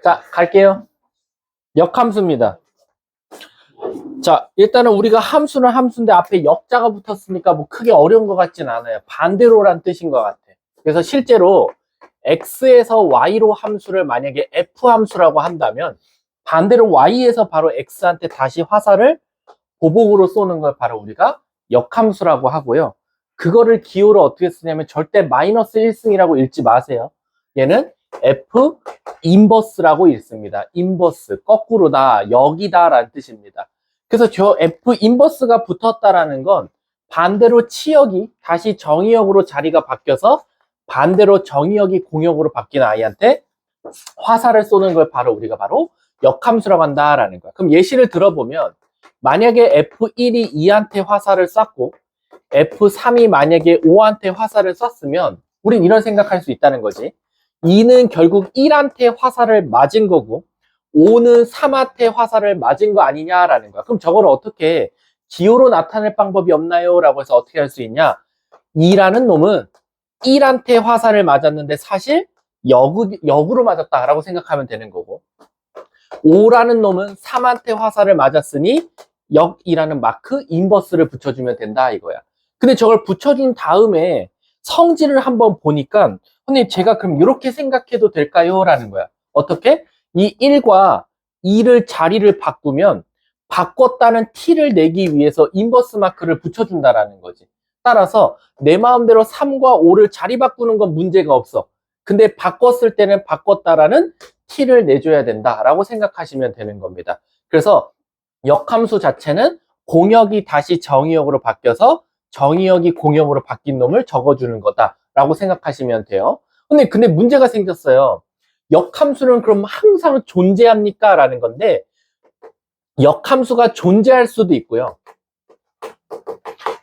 자, 갈게요. 역함수입니다. 자, 일단은 우리가 함수는 함수인데 앞에 역자가 붙었으니까 뭐 크게 어려운 것 같진 않아요. 반대로란 뜻인 것 같아. 그래서 실제로 x에서 y로 함수를 만약에 f 함수라고 한다면 반대로 y에서 바로 x한테 다시 화살을 보복으로 쏘는 걸 바로 우리가 역함수라고 하고요. 그거를 기호로 어떻게 쓰냐면 절대 마이너스 1승이라고 읽지 마세요. 얘는 f 인버스라고 읽습니다. 인버스, 거꾸로다, 역이다 라는 뜻입니다. 그래서 저 f 인버스가 붙었다라는 건 반대로 치역이 다시 정의역으로 자리가 바뀌어서 반대로 정의역이 공역으로 바뀐 아이한테 화살을 쏘는 걸 바로 우리가 바로 역함수라고 한다라는 거야. 그럼 예시를 들어보면 만약에 F1이 2한테 화살을 쐈고 F3이 만약에 5한테 화살을 쐈으면 우린 이런 생각할 수 있다는 거지. 2는 결국 1한테 화살을 맞은 거고 5는 3한테 화살을 맞은 거 아니냐라는 거야. 그럼 저걸 어떻게 기호로 나타낼 방법이 없나요? 라고 해서 어떻게 할 수 있냐? 2라는 놈은 1한테 화살을 맞았는데 사실 역으로 맞았다라고 생각하면 되는 거고 5라는 놈은 3한테 화살을 맞았으니 역이라는 마크 인버스를 붙여주면 된다 이거야. 근데 저걸 붙여준 다음에 성질을 한번 보니까 선생님 제가 그럼 이렇게 생각해도 될까요? 라는 거야. 어떻게? 이 1과 2를 자리를 바꾸면 바꿨다는 t를 내기 위해서 인버스 마크를 붙여준다라는 거지. 따라서 내 마음대로 3과 5를 자리 바꾸는 건 문제가 없어. 근데 바꿨을 때는 바꿨다라는 t를 내줘야 된다라고 생각하시면 되는 겁니다. 그래서 역함수 자체는 공역이 다시 정의역으로 바뀌어서 정의역이 공역으로 바뀐 놈을 적어주는 거다라고 생각하시면 돼요. 근데 문제가 생겼어요. 역함수는 그럼 항상 존재합니까? 라는 건데 역함수가 존재할 수도 있고요.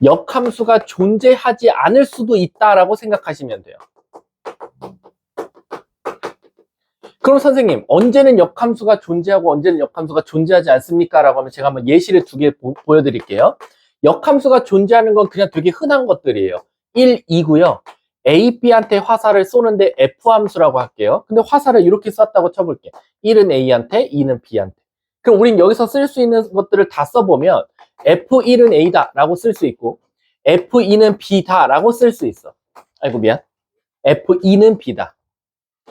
역함수가 존재하지 않을 수도 있다라고 생각하시면 돼요. 그럼 선생님 언제는 역함수가 존재하고 언제는 역함수가 존재하지 않습니까? 라고 하면 제가 한번 예시를 두 개 보여드릴게요. 역함수가 존재하는 건 그냥 되게 흔한 것들이에요. 1, 2고요. A, B한테 화살을 쏘는데 F함수라고 할게요. 근데 화살을 이렇게 쐈다고 쳐볼게. 1은 A한테, 2는 B한테. 그럼 우린 여기서 쓸 수 있는 것들을 다 써보면 F1은 A다 라고 쓸 수 있고 F2는 B다 라고 쓸 수 있어. 아이고 미안. F2는 B다.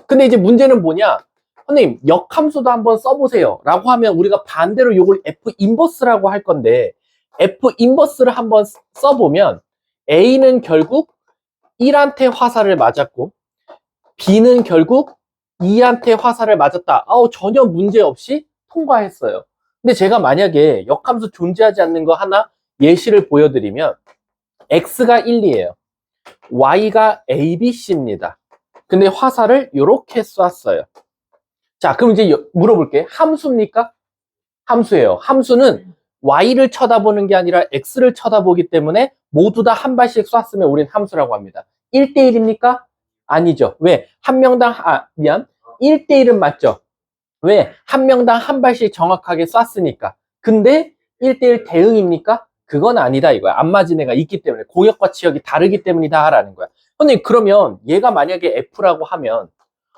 근데 이제 문제는 뭐냐? 선생님 역함수도 한번 써보세요 라고 하면 우리가 반대로 이걸 F 인버스라고 할 건데 F 인버스를 한번 써보면 A는 결국 1한테 화살을 맞았고 B는 결국 2한테 화살을 맞았다. 전혀 문제 없이 통과했어요. 근데 제가 만약에 역함수 존재하지 않는 거 하나 예시를 보여드리면 X가 1, 2예요. Y가 A, B, C입니다. 근데 화살을 이렇게 쐈어요. 자, 그럼 이제 물어볼게. 함수입니까? 함수예요. 함수는 Y를 쳐다보는 게 아니라 X를 쳐다보기 때문에 모두 다 한 발씩 쐈으면 우린 함수라고 합니다. 1대1입니까? 아니죠. 왜? 한 명당, 1대1은 맞죠. 왜? 한 명당 한 발씩 정확하게 쐈으니까. 근데 1대1 대응입니까? 그건 아니다 이거야. 안 맞은 애가 있기 때문에. 공역과 치역이 다르기 때문이다 라는 거야. 근데 그러면 얘가 만약에 F라고 하면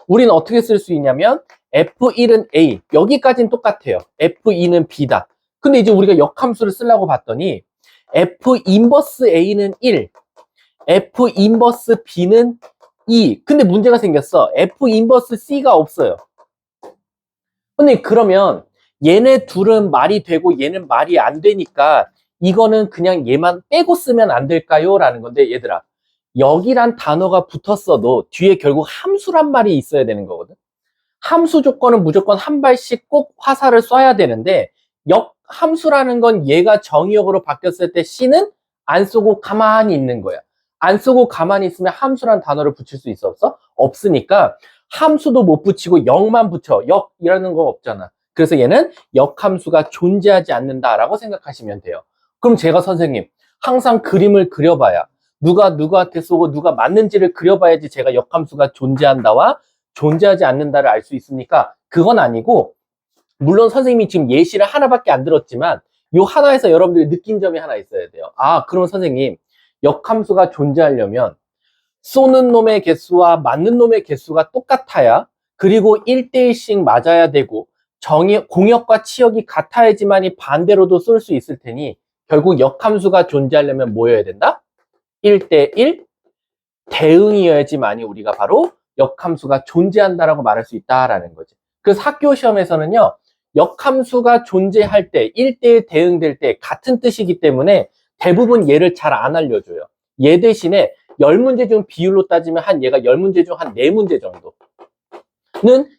우리는 어떻게 쓸 수 있냐면 F1은 A, 여기까지는 똑같아요. F2는 B다. 근데 이제 우리가 역함수를 쓰려고 봤더니 F 인버스 A는 1, F 인버스 B는 2. 근데 문제가 생겼어. F 인버스 C가 없어요. 근데 그러면 얘네 둘은 말이 되고 얘는 말이 안 되니까 이거는 그냥 얘만 빼고 쓰면 안 될까요? 라는 건데 얘들아, 역이란 단어가 붙었어도 뒤에 결국 함수란 말이 있어야 되는 거거든. 함수 조건은 무조건 한 발씩 꼭 화살을 쏴야 되는데 역함수라는 건 얘가 정의역으로 바뀌었을 때 C는 안 쏘고 가만히 있는 거야. 안 쏘고 가만히 있으면 함수란 단어를 붙일 수 있어 없어? 없으니까 함수도 못 붙이고 역만 붙여. 역이라는 거 없잖아. 그래서 얘는 역함수가 존재하지 않는다라고 생각하시면 돼요. 그럼 제가 선생님 항상 그림을 그려봐야 누가 누구한테 쏘고 누가 맞는지를 그려봐야지 제가 역함수가 존재한다와 존재하지 않는다를 알 수 있습니까? 그건 아니고 물론 선생님이 지금 예시를 하나밖에 안 들었지만 요 하나에서 여러분들이 느낀 점이 하나 있어야 돼요. 그럼 선생님 역함수가 존재하려면 쏘는 놈의 개수와 맞는 놈의 개수가 똑같아야 그리고 1대1씩 맞아야 되고 공역과 치역이 같아야지만이 반대로도 쓸 수 있을 테니 결국 역함수가 존재하려면 뭐여야 된다? 1대1 대응이어야지만이 우리가 바로 역함수가 존재한다라고 말할 수 있다라는 거지. 그래서 학교 시험에서는요, 역함수가 존재할 때 1대1 대응될 때 같은 뜻이기 때문에 대부분 얘를 잘 안 알려줘요. 얘 대신에 10문제 중 비율로 따지면 얘가 10문제 중 한 4문제 정도는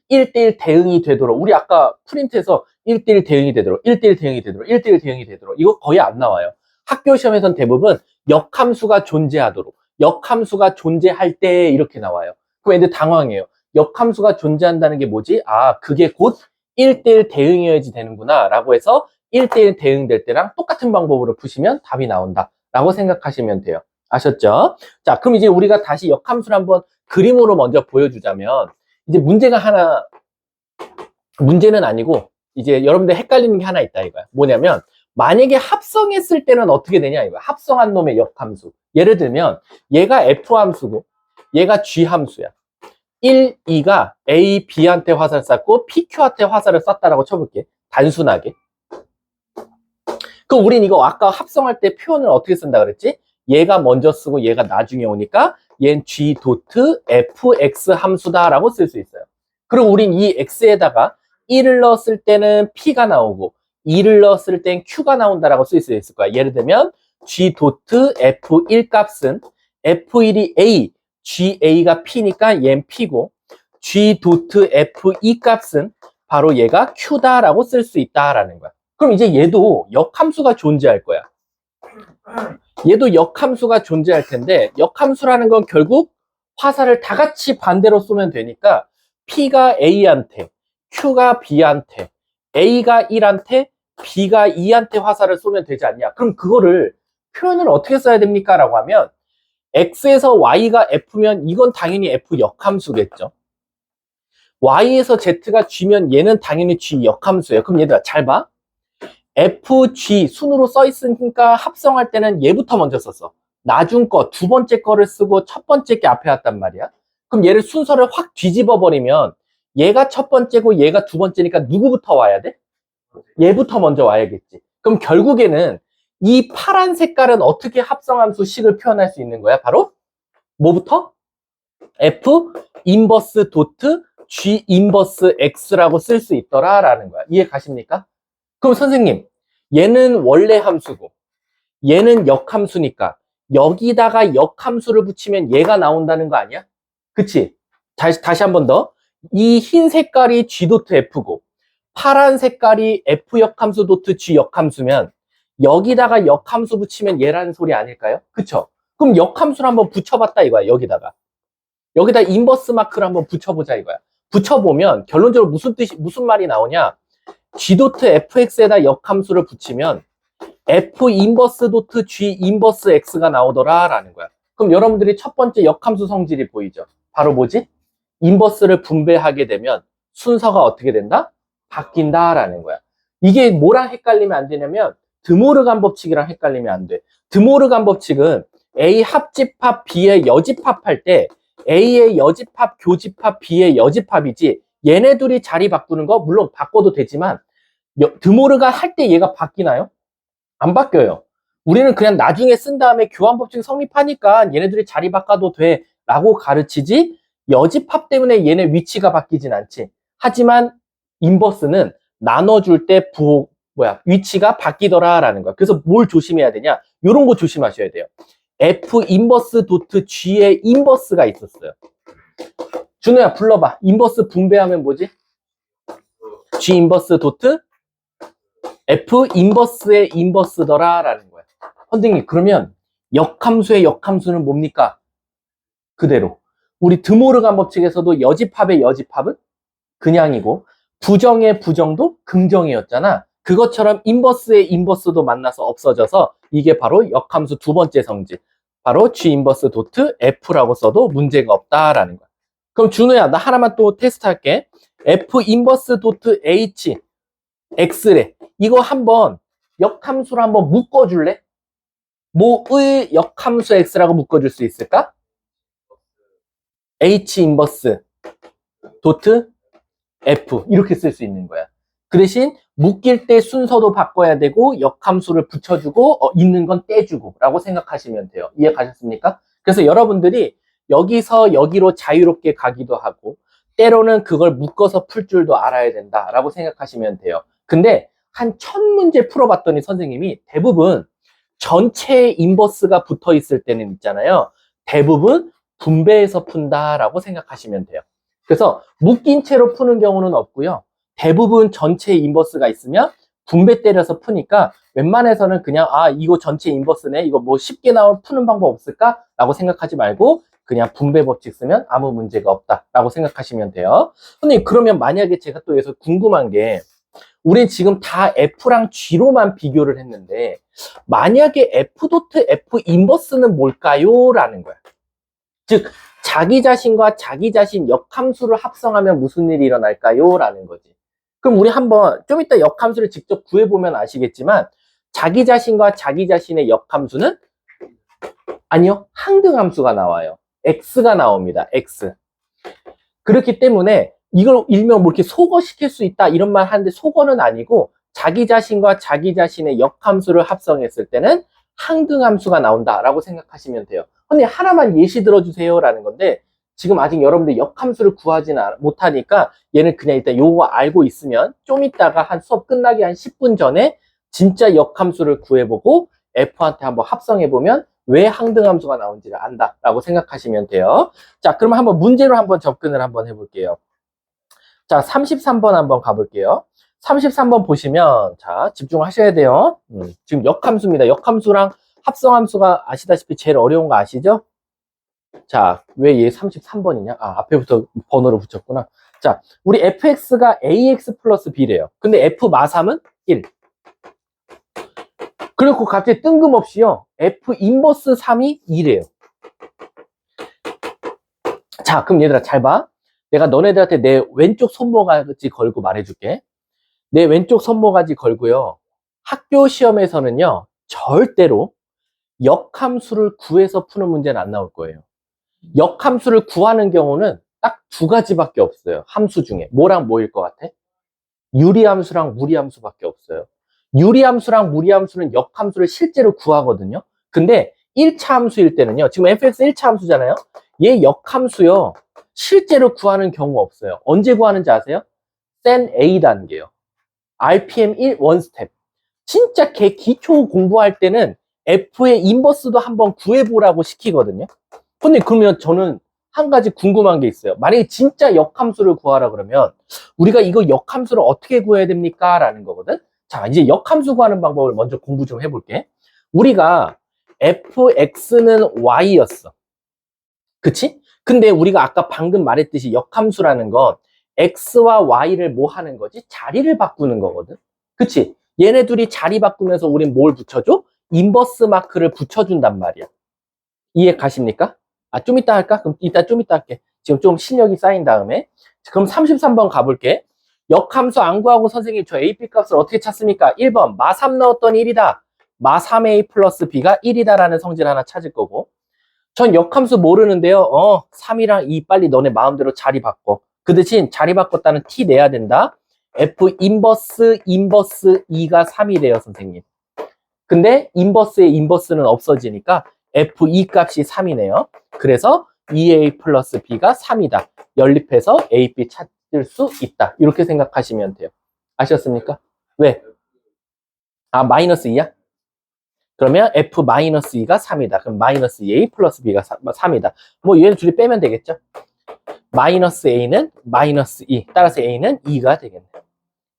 1대1 대응이 되도록, 우리 아까 프린트에서 1대1 대응이 되도록, 1대1 대응이 되도록, 1대1 대응이 되도록, 이거 거의 안 나와요. 학교 시험에서는 대부분 역함수가 존재하도록, 역함수가 존재할 때 이렇게 나와요. 그럼 애들 당황해요. 역함수가 존재한다는 게 뭐지? 아, 그게 곧 1대1 대응이어야지 되는구나 라고 해서 1대1 대응될 때랑 똑같은 방법으로 푸시면 답이 나온다 라고 생각하시면 돼요. 아셨죠? 자, 그럼 이제 우리가 다시 역함수를 한번 그림으로 먼저 보여주자면, 이제 문제가 하나, 문제는 아니고 이제 여러분들 헷갈리는 게 하나 있다 이거야. 뭐냐면 만약에 합성했을 때는 어떻게 되냐 이거야. 합성한 놈의 역함수. 예를 들면 얘가 F함수고 얘가 G함수야. 1, 2가 A, B한테 화살을 쐈고 PQ한테 화살을 쐈다라고 쳐볼게. 단순하게. 그럼 우린 이거 아까 합성할 때 표현을 어떻게 쓴다 그랬지? 얘가 먼저 쓰고 얘가 나중에 오니까 얘는 G 도트 fx 함수다라고 쓸 수 있어요. 그리고 우린 이 x에다가 1을 넣었을 때는 p가 나오고 2를 넣었을 땐 q가 나온다라고 쓸 수 있을 거야. 예를 들면 G 도트 f1 값은 f1이 a, ga가 p니까 얘는 p고 G 도트 f2 값은 바로 얘가 q다라고 쓸 수 있다라는 거야. 그럼 이제 얘도 역함수가 존재할 거야. 얘도 역함수가 존재할 텐데 역함수라는 건 결국 화살을 다 같이 반대로 쏘면 되니까 P가 A한테, Q가 B한테, A가 1한테, B가 2한테 화살을 쏘면 되지 않냐. 그럼 그거를 표현을 어떻게 써야 됩니까? 라고 하면 X에서 Y가 F면 이건 당연히 F 역함수겠죠. Y에서 Z가 G면 얘는 당연히 G 역함수예요. 그럼 얘들아 잘 봐. FG 순으로 써 있으니까 합성할 때는 얘부터 먼저 썼어. 나중 거, 두 번째 거를 쓰고 첫 번째 게 앞에 왔단 말이야. 그럼 얘를 순서를 확 뒤집어 버리면 얘가 첫 번째고 얘가 두 번째니까 누구부터 와야 돼? 얘부터 먼저 와야겠지. 그럼 결국에는 이 파란 색깔은 어떻게 합성함수 식을 표현할 수 있는 거야? 바로 뭐부터? F 인버스 도트 G 인버스 X라고 쓸 수 있더라라는 거야. 이해 가십니까? 그럼 선생님, 얘는 원래 함수고 얘는 역함수니까 여기다가 역함수를 붙이면 얘가 나온다는 거 아니야? 그치? 다시 한 번 더. 이 흰 색깔이 G 도트 F고 파란 색깔이 F 역함수 도트 G 역함수면 여기다가 역함수 붙이면 얘라는 소리 아닐까요? 그쵸? 그럼 역함수를 한번 붙여봤다 이거야. 여기다 인버스 마크를 한번 붙여보자 이거야. 붙여보면 결론적으로 무슨 말이 나오냐? G 도트 fx에다 역함수를 붙이면 f 인버스 도트 G 인버스 x가 나오더라 라는 거야. 그럼 여러분들이 첫 번째 역함수 성질이 보이죠? 바로 뭐지? 인버스를 분배하게 되면 순서가 어떻게 된다? 바뀐다 라는 거야. 이게 뭐랑 헷갈리면 안 되냐면 드모르간 법칙이랑 헷갈리면 안 돼. 드모르간 법칙은 A 합집합 B의 여집합 할 때 A의 여집합 교집합 B의 여집합이지 얘네 둘이 자리 바꾸는 거 물론 바꿔도 되지만 드모르간 할 때 얘가 바뀌나요? 안 바뀌어요. 우리는 그냥 나중에 쓴 다음에 교환법칙 성립하니까 얘네들이 자리 바꿔도 돼 라고 가르치지 여집합 때문에 얘네 위치가 바뀌진 않지. 하지만 인버스는 나눠줄 때 위치가 바뀌더라 라는 거야. 그래서 뭘 조심해야 되냐? 요런 거 조심하셔야 돼요. F 인버스 도트 G의 인버스가 있었어요. 준호야 불러봐. 인버스 분배하면 뭐지? G 인버스 도트 F 인버스의 인버스더라 라는 거야. 선생님 그러면 역함수의 역함수는 뭡니까? 그대로 우리 드모르간 법칙에서도 여집합의 여집합은 그냥이고 부정의 부정도 긍정이었잖아. 그것처럼 인버스의 인버스도 만나서 없어져서 이게 바로 역함수 두 번째 성질, 바로 G 인버스 도트 F라고 써도 문제가 없다라는 거야. 그럼 준호야 나 하나만 또 테스트 할게. F 인버스 도트 H X래. 이거 한번 역함수로 한번 묶어줄래? 뭐의 역함수 X라고 묶어줄 수 있을까? H 인버스 도트 F 이렇게 쓸 수 있는 거야. 그 대신 묶일 때 순서도 바꿔야 되고 역함수를 붙여주고 있는 건 떼주고 라고 생각하시면 돼요. 이해 가셨습니까? 그래서 여러분들이 여기서 여기로 자유롭게 가기도 하고 때로는 그걸 묶어서 풀 줄도 알아야 된다라고 생각하시면 돼요. 근데 한 1000문제 풀어봤더니 선생님이 대부분 전체 인버스가 붙어 있을 때는 있잖아요. 대부분 분배해서 푼다라고 생각하시면 돼요. 그래서 묶인 채로 푸는 경우는 없고요. 대부분 전체 인버스가 있으면 분배 때려서 푸니까 웬만해서는 그냥 이거 전체 인버스네. 이거 뭐 쉽게 푸는 방법 없을까? 라고 생각하지 말고 그냥 분배 법칙 쓰면 아무 문제가 없다라고 생각하시면 돼요. 선생님 그러면 만약에 제가 또 여기서 궁금한 게 우린 지금 다 F랑 G로만 비교를 했는데 만약에 F 도트 F 인버스는 뭘까요? 라는 거야. 즉 자기 자신과 자기 자신 역함수를 합성하면 무슨 일이 일어날까요? 라는 거지. 그럼 우리 한번 좀 이따 역함수를 직접 구해보면 아시겠지만 자기 자신과 자기 자신의 역함수는 아니요. 항등함수가 나와요. X가 나옵니다. X. 그렇기 때문에 이걸 일명 뭐 이렇게 속어시킬 수 있다 이런 말 하는데 속어는 아니고 자기 자신과 자기 자신의 역함수를 합성했을 때는 항등함수가 나온다라고 생각하시면 돼요. 근데 하나만 예시 들어주세요 라는 건데 지금 아직 여러분들 역함수를 구하지는 못하니까 얘는 그냥 일단 요거 알고 있으면 좀 이따가 한 수업 끝나기 한 10분 전에 진짜 역함수를 구해보고 F한테 한번 합성해보면 왜 항등함수가 나온지를 안다라고 생각하시면 돼요. 자, 그럼 한번 문제로 한번 접근을 한번 해볼게요. 자, 33번 한번 가볼게요. 33번 보시면, 자, 집중하셔야 돼요. 지금 역함수입니다. 역함수랑 합성함수가 아시다시피 제일 어려운 거 아시죠? 자, 왜 얘 33번이냐? 앞에부터 번호를 붙였구나. 자, 우리 fx가 ax 플러스 b래요. 근데 f 마삼은 1. 그리고 갑자기 뜬금없이요. f 인버스 3이 2래요. 자, 그럼 얘들아 잘 봐. 내가 너네들한테 내 왼쪽 손모가지 걸고 말해줄게. 내 왼쪽 손모가지 걸고요. 학교 시험에서는요. 절대로 역함수를 구해서 푸는 문제는 안 나올 거예요. 역함수를 구하는 경우는 딱 두 가지밖에 없어요. 함수 중에. 뭐랑 뭐일 것 같아? 유리함수랑 무리함수밖에 없어요. 유리함수랑 무리함수는 역함수를 실제로 구하거든요. 근데 1차 함수일 때는요. 지금 fx 1차 함수잖아요. 얘 역함수요. 실제로 구하는 경우 없어요. 언제 구하는지 아세요? 센 A 단계요. RPM 1 원스텝. 진짜 개 기초 공부할 때는 F의 인버스도 한번 구해보라고 시키거든요. 근데 그러면 저는 한 가지 궁금한 게 있어요. 만약에 진짜 역함수를 구하라 그러면 우리가 이거 역함수를 어떻게 구해야 됩니까? 라는 거거든. 자, 이제 역함수 구하는 방법을 먼저 공부 좀 해볼게. 우리가 fx는 y였어. 그치? 근데 우리가 아까 방금 말했듯이 역함수라는 건 x와 y를 뭐 하는 거지? 자리를 바꾸는 거거든. 그치? 얘네 둘이 자리 바꾸면서 우린 뭘 붙여줘? 인버스 마크를 붙여준단 말이야. 이해 가십니까? 좀 이따 할까? 그럼 이따 좀 이따 할게. 지금 좀 실력이 쌓인 다음에. 그럼 33번 가볼게. 역함수 안 구하고 선생님 저 AP 값을 어떻게 찾습니까? 1번 마3 넣었더니 1이다. 마3A 플러스 B가 1이다라는 성질 하나 찾을 거고. 전 역함수 모르는데요. 3이랑 2 빨리 너네 마음대로 자리 바꿔. 그 대신 자리 바꿨다는 T 내야 된다. F 인버스 2가 3이래요, 선생님. 근데 인버스의 인버스는 없어지니까 F2 값이 3이네요. 그래서 2A 플러스 B가 3이다. 연립해서 A, B 찾을 수 있다. 이렇게 생각하시면 돼요. 아셨습니까? 왜? 마이너스 2야? 그러면 F 마이너스 2가 3이다. 그럼 마이너스 A 플러스 B가 3이다. 뭐 얘를 둘이 빼면 되겠죠? 마이너스 A는 마이너스 2. 따라서 A는 2가 되겠네.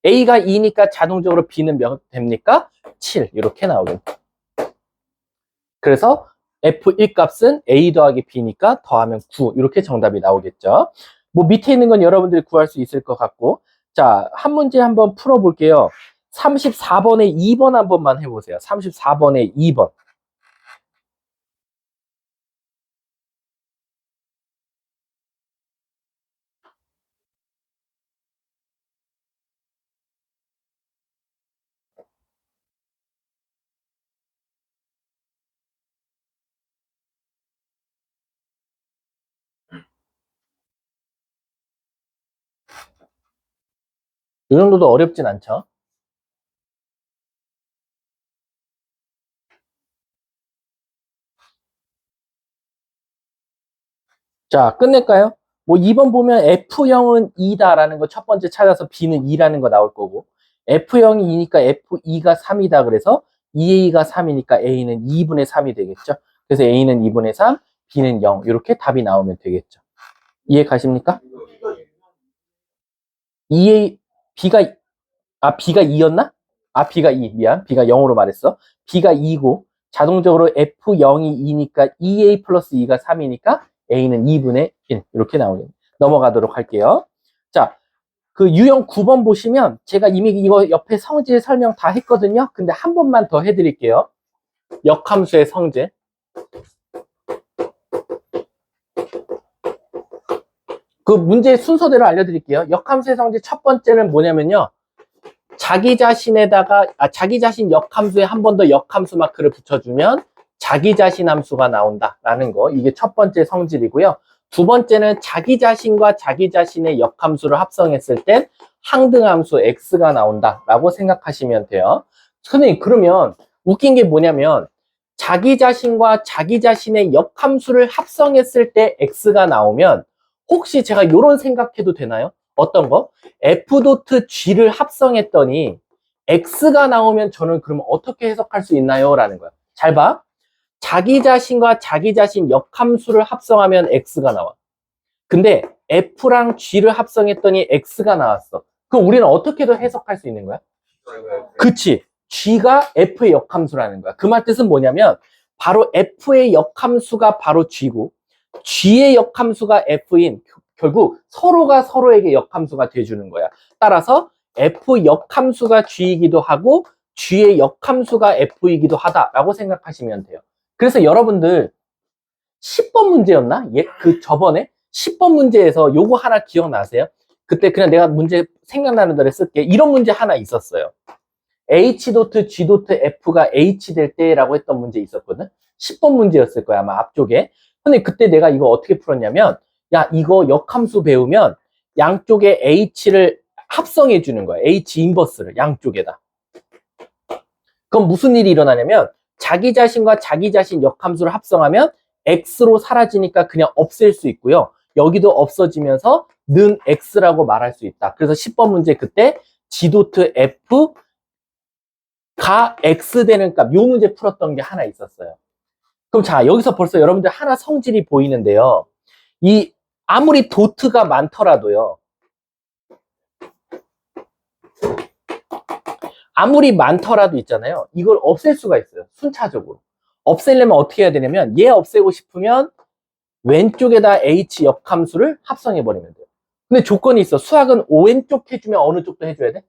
A가 2니까 자동적으로 B는 몇 됩니까? 7. 이렇게 나오겠네. 그래서 F1 값은 A 더하기 B니까 더하면 9. 이렇게 정답이 나오겠죠. 뭐 밑에 있는 건 여러분들이 구할 수 있을 것 같고. 자, 한 문제 한번 풀어볼게요. 34번에 2번 한 번만 해보세요. 34번에 2번. 이 정도도 어렵진 않죠. 자, 끝낼까요? 뭐 2번 보면 F형은 2다라는 거 첫 번째 찾아서 B는 2라는 거 나올 거고, F형이 2니까 F2가 3이다. 그래서 2A가 3이니까 A는 2분의 3이 되겠죠. 그래서 A는 2분의 3, B는 0. 이렇게 답이 나오면 되겠죠. 이해 가십니까? 2A, B가 2였나? B가 2, 미안. B가 0으로 말했어. B가 2고, 자동적으로 F0이 2니까 2A 플러스 2가 3이니까 A는 2분의 1. 이렇게 나오겠네. 넘어가도록 할게요. 자, 그 유형 9번 보시면 제가 이미 이거 옆에 성질 설명 다 했거든요. 근데 한 번만 더 해드릴게요. 역함수의 성질. 그 문제 순서대로 알려드릴게요. 역함수의 성질 첫 번째는 뭐냐면요. 자기 자신에다가 자기 자신 역함수에 한 번 더 역함수 마크를 붙여주면 자기 자신 함수가 나온다라는 거. 이게 첫 번째 성질이고요. 두 번째는 자기 자신과 자기 자신의 역함수를 합성했을 땐 항등함수 x가 나온다라고 생각하시면 돼요. 선생님, 그러면 웃긴 게 뭐냐면 자기 자신과 자기 자신의 역함수를 합성했을 때 x가 나오면 혹시 제가 이런 생각해도 되나요? 어떤 거? f.g를 합성했더니 x가 나오면 저는 그러면 어떻게 해석할 수 있나요? 라는 거야. 잘 봐. 자기 자신과 자기 자신 역함수를 합성하면 x가 나와. 근데 f랑 g를 합성했더니 x가 나왔어. 그럼 우리는 어떻게 더 해석할 수 있는 거야? 그치. g가 f의 역함수라는 거야. 그 말 뜻은 뭐냐면 바로 f의 역함수가 바로 g고 g의 역함수가 f인, 결국 서로가 서로에게 역함수가 돼주는 거야. 따라서 f 역함수가 g이기도 하고 g의 역함수가 f이기도 하다라고 생각하시면 돼요. 그래서 여러분들 10번 문제였나? 그 저번에 10번 문제에서 요거 하나 기억나세요? 그때 그냥 내가 문제 생각나는 대로 쓸게. 이런 문제 하나 있었어요. H.G.F가 H 될 때라고 했던 문제 있었거든? 10번 문제였을 거야, 아마 앞쪽에. 근데 그때 내가 이거 어떻게 풀었냐면, 야, 이거 역함수 배우면 양쪽에 H를 합성해 주는 거야. H 인버스를 양쪽에다. 그럼 무슨 일이 일어나냐면, 자기 자신과 자기 자신 역함수를 합성하면 X로 사라지니까 그냥 없앨 수 있고요. 여기도 없어지면서 는 X라고 말할 수 있다. 그래서 10번 문제 그때 G.F 가 X 되는 값, 요 문제 풀었던 게 하나 있었어요. 그럼 자, 여기서 벌써 여러분들 하나 성질이 보이는데요. 이, 아무리 도트가 많더라도요. 아무리 많더라도 있잖아요. 이걸 없앨 수가 있어요. 순차적으로. 없애려면 어떻게 해야 되냐면, 얘 없애고 싶으면 왼쪽에다 H 역함수를 합성해버리면 돼요. 근데 조건이 있어. 수학은 왼쪽 해주면 어느 쪽도 해줘야 돼?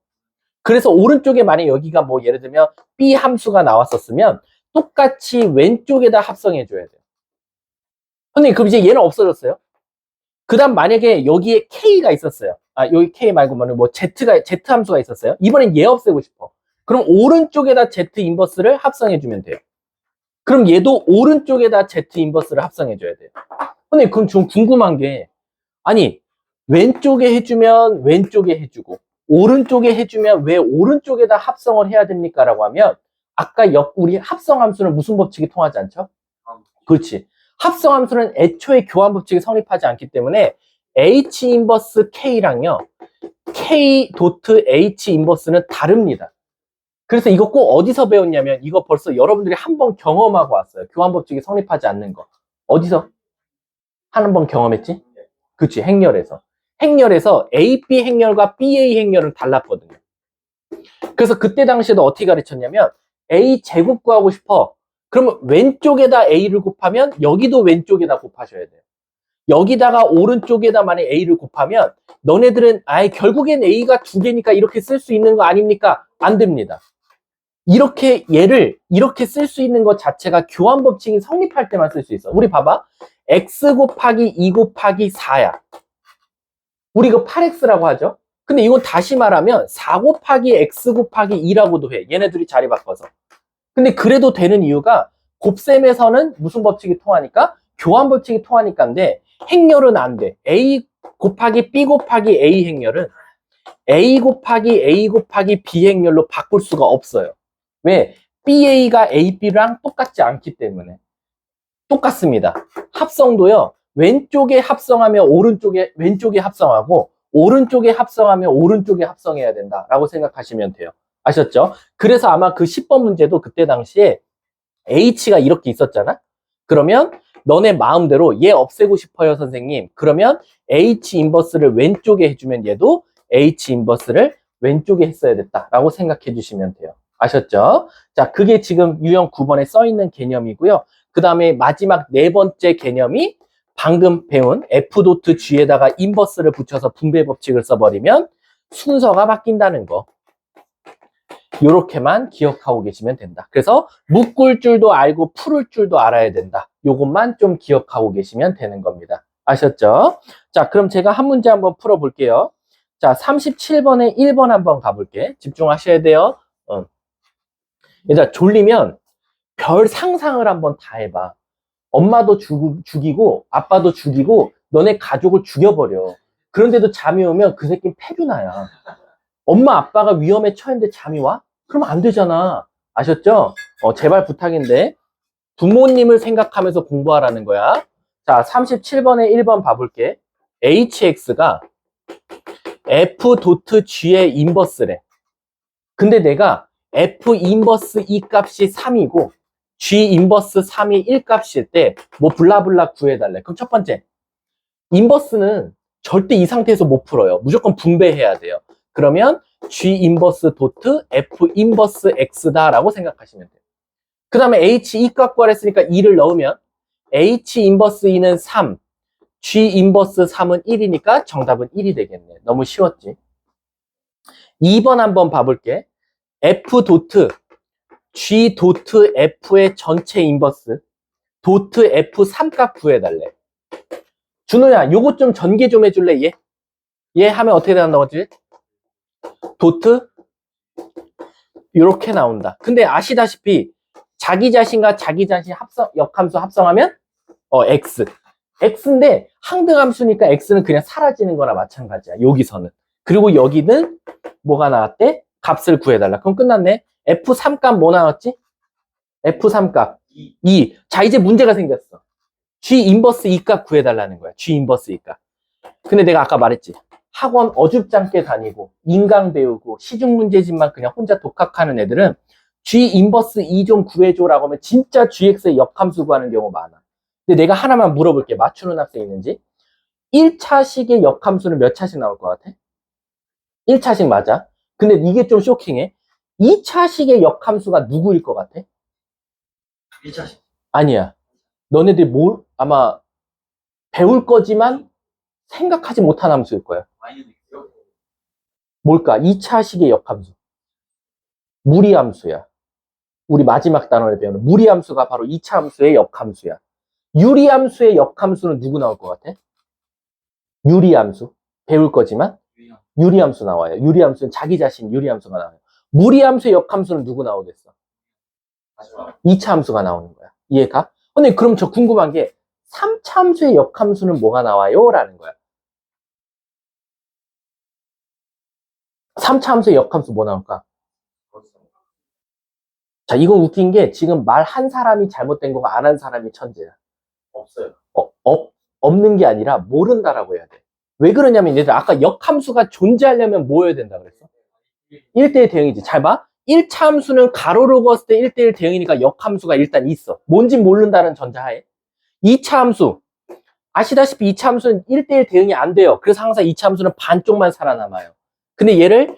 그래서 오른쪽에 만약 여기가 뭐 예를 들면 B 함수가 나왔었으면 똑같이 왼쪽에다 합성해줘야 돼요. 선생님, 그럼 이제 얘는 없어졌어요. 그 다음 만약에 여기에 K가 있었어요. 여기 K 말고 뭐 Z 함수가 있었어요. 이번엔 얘 없애고 싶어. 그럼 오른쪽에다 Z 인버스를 합성해주면 돼요. 그럼 얘도 오른쪽에다 Z 인버스를 합성해줘야 돼요. 선생님, 그럼 좀 궁금한 게, 아니, 왼쪽에 해주면 왼쪽에 해주고, 오른쪽에 해주면 왜 오른쪽에다 합성을 해야 됩니까? 라고 하면, 아까 우리 합성함수는 무슨 법칙이 통하지 않죠? 그렇지. 합성함수는 애초에 교환법칙이 성립하지 않기 때문에 H 인버스 K랑요, K 도트 H 인버스는 다릅니다. 그래서 이거 꼭 어디서 배웠냐면, 이거 벌써 여러분들이 한 번 경험하고 왔어요. 교환법칙이 성립하지 않는 거. 어디서? 한 번 경험했지? 그치, 행렬에서. 행렬에서 AB 행렬과 BA 행렬은 달랐거든요. 그래서 그때 당시에도 어떻게 가르쳤냐면, A 제곱 구하고 싶어. 그러면 왼쪽에다 A를 곱하면 여기도 왼쪽에다 곱하셔야 돼요. 여기다가 오른쪽에다 만약 A를 곱하면 너네들은 결국엔 A가 두 개니까 이렇게 쓸 수 있는 거 아닙니까? 안 됩니다. 이렇게 얘를 이렇게 쓸 수 있는 것 자체가 교환법칙이 성립할 때만 쓸 수 있어. 우리 봐봐. X 곱하기 2 곱하기 4야. 우리 이거 8X라고 하죠? 근데 이건 다시 말하면 4 곱하기 X 곱하기 2라고도 해. 얘네들이 자리 바꿔서. 근데 그래도 되는 이유가 곱셈에서는 무슨 법칙이 통하니까? 교환 법칙이 통하니까인데 행렬은 안 돼. A 곱하기 B 곱하기 A 행렬은 A 곱하기 B행렬로 바꿀 수가 없어요. 왜? BA가 AB랑 똑같지 않기 때문에. 똑같습니다. 합성도요. 왼쪽에 합성하면 왼쪽에 합성하고 오른쪽에 합성하면 오른쪽에 합성해야 된다라고 생각하시면 돼요. 아셨죠? 그래서 아마 그 10번 문제도 그때 당시에 H가 이렇게 있었잖아? 그러면 너네 마음대로 얘 없애고 싶어요, 선생님. 그러면 H 인버스를 왼쪽에 해주면 얘도 H 인버스를 왼쪽에 했어야 됐다라고 생각해 주시면 돼요. 아셨죠? 자, 그게 지금 유형 9번에 써 있는 개념이고요. 그 다음에 마지막 네 번째 개념이 방금 배운 F.G에다가 인버스를 붙여서 분배 법칙을 써버리면 순서가 바뀐다는 거. 요렇게만 기억하고 계시면 된다. 그래서 묶을 줄도 알고 풀을 줄도 알아야 된다. 요것만 좀 기억하고 계시면 되는 겁니다. 아셨죠? 자, 그럼 제가 한 문제 한번 풀어볼게요. 자, 37번에 1번 한번 가볼게. 집중하셔야 돼요. 얘들아, 졸리면 별 상상을 한번 다 해봐. 엄마도 죽이고 아빠도 죽이고 너네 가족을 죽여버려. 그런데도 잠이 오면 그 새끼는 패류나야. 엄마 아빠가 위험에 처했는데 잠이 와? 그러면 안 되잖아. 아셨죠? 제발 부탁인데 부모님을 생각하면서 공부하라는 거야. 자, 37번에 1번 봐볼게. hx가 f.g의 인버스래. 근데 내가 f 인버스 2 값이 3이고 g 인버스 3이 1 값일 때 뭐 블라블라 구해달래. 그럼 첫 번째, 인버스는 절대 이 상태에서 못 풀어요. 무조건 분배해야 돼요. 그러면 G 인버스 도트 F 인버스 X다라고 생각하시면 돼요. 그 다음에 H 2 값 구하랬으니까 2를 넣으면 H 인버스 2는 3, G 인버스 3은 1이니까 정답은 1이 되겠네. 너무 쉬웠지? 2번 한번 봐볼게. F 도트 G 도트 F의 전체 인버스 도트 F 3 값 구해달래. 준호야, 요거 좀 전개 좀 해줄래, 얘? 얘 하면 어떻게 된다고 하지? 도트? 이렇게 나온다. 근데 아시다시피 자기 자신과 자기 자신 역함수 합성하면 X. X인데 항등함수니까 X는 그냥 사라지는 거나 마찬가지야. 여기서는. 그리고 여기는 뭐가 나왔대? 값을 구해달라. 그럼 끝났네. F3 값 뭐 나왔지? F3 값 2. 자, 이제 문제가 생겼어. G 인버스 2 값 구해달라는 거야. G 인버스 2 값. 근데 내가 아까 말했지. 학원 어줍잖게 다니고 인강 배우고 시중 문제집만 그냥 혼자 독학하는 애들은 G 인버스 2 좀 구해줘라고 하면 진짜 GX의 역함수 구하는 경우 많아. 근데 내가 하나만 물어볼게. 맞추는 학생 있는지. 1차식의 역함수는 몇 차식 나올 것 같아? 1차식 맞아. 근데 이게 좀 쇼킹해. 2차식의 역함수가 누구일 것 같아? 1차식. 아니야. 너네들이 아마 배울 거지만 생각하지 못한 함수일 거야. 뭘까? 2차식의 역함수. 무리함수야. 우리 마지막 단원에 배우는 무리함수가 바로 2차 함수의 역함수야. 유리함수의 역함수는 누구 나올 것 같아? 유리함수. 배울 거지만 유리함수 나와요. 유리함수는 자기 자신 유리함수가 나와요. 무리함수의 역함수는 누구 나오겠어? 2차 함수가 나오는 거야. 이해가? 근데 그럼 저 궁금한 게 3차 함수의 역함수는 뭐가 나와요? 라는 거야. 3차 함수의 역함수 뭐 나올까? 자, 이건 웃긴 게 지금 말 한 사람이 잘못된 거고 안 한 사람이 천재야. 없어요. 없는 게 아니라 모른다라고 해야 돼. 왜 그러냐면 얘들 아까 역함수가 존재하려면 뭐 해야 된다 그랬어? 1대1 대응이지. 잘 봐. 1차 함수는 가로로 그었을 때 1대1 대응이니까 역함수가 일단 있어. 뭔지 모른다는 전자하에. 2차 함수. 아시다시피 2차 함수는 1대1 대응이 안 돼요. 그래서 항상 2차 함수는 반쪽만 살아남아요. 근데 얘를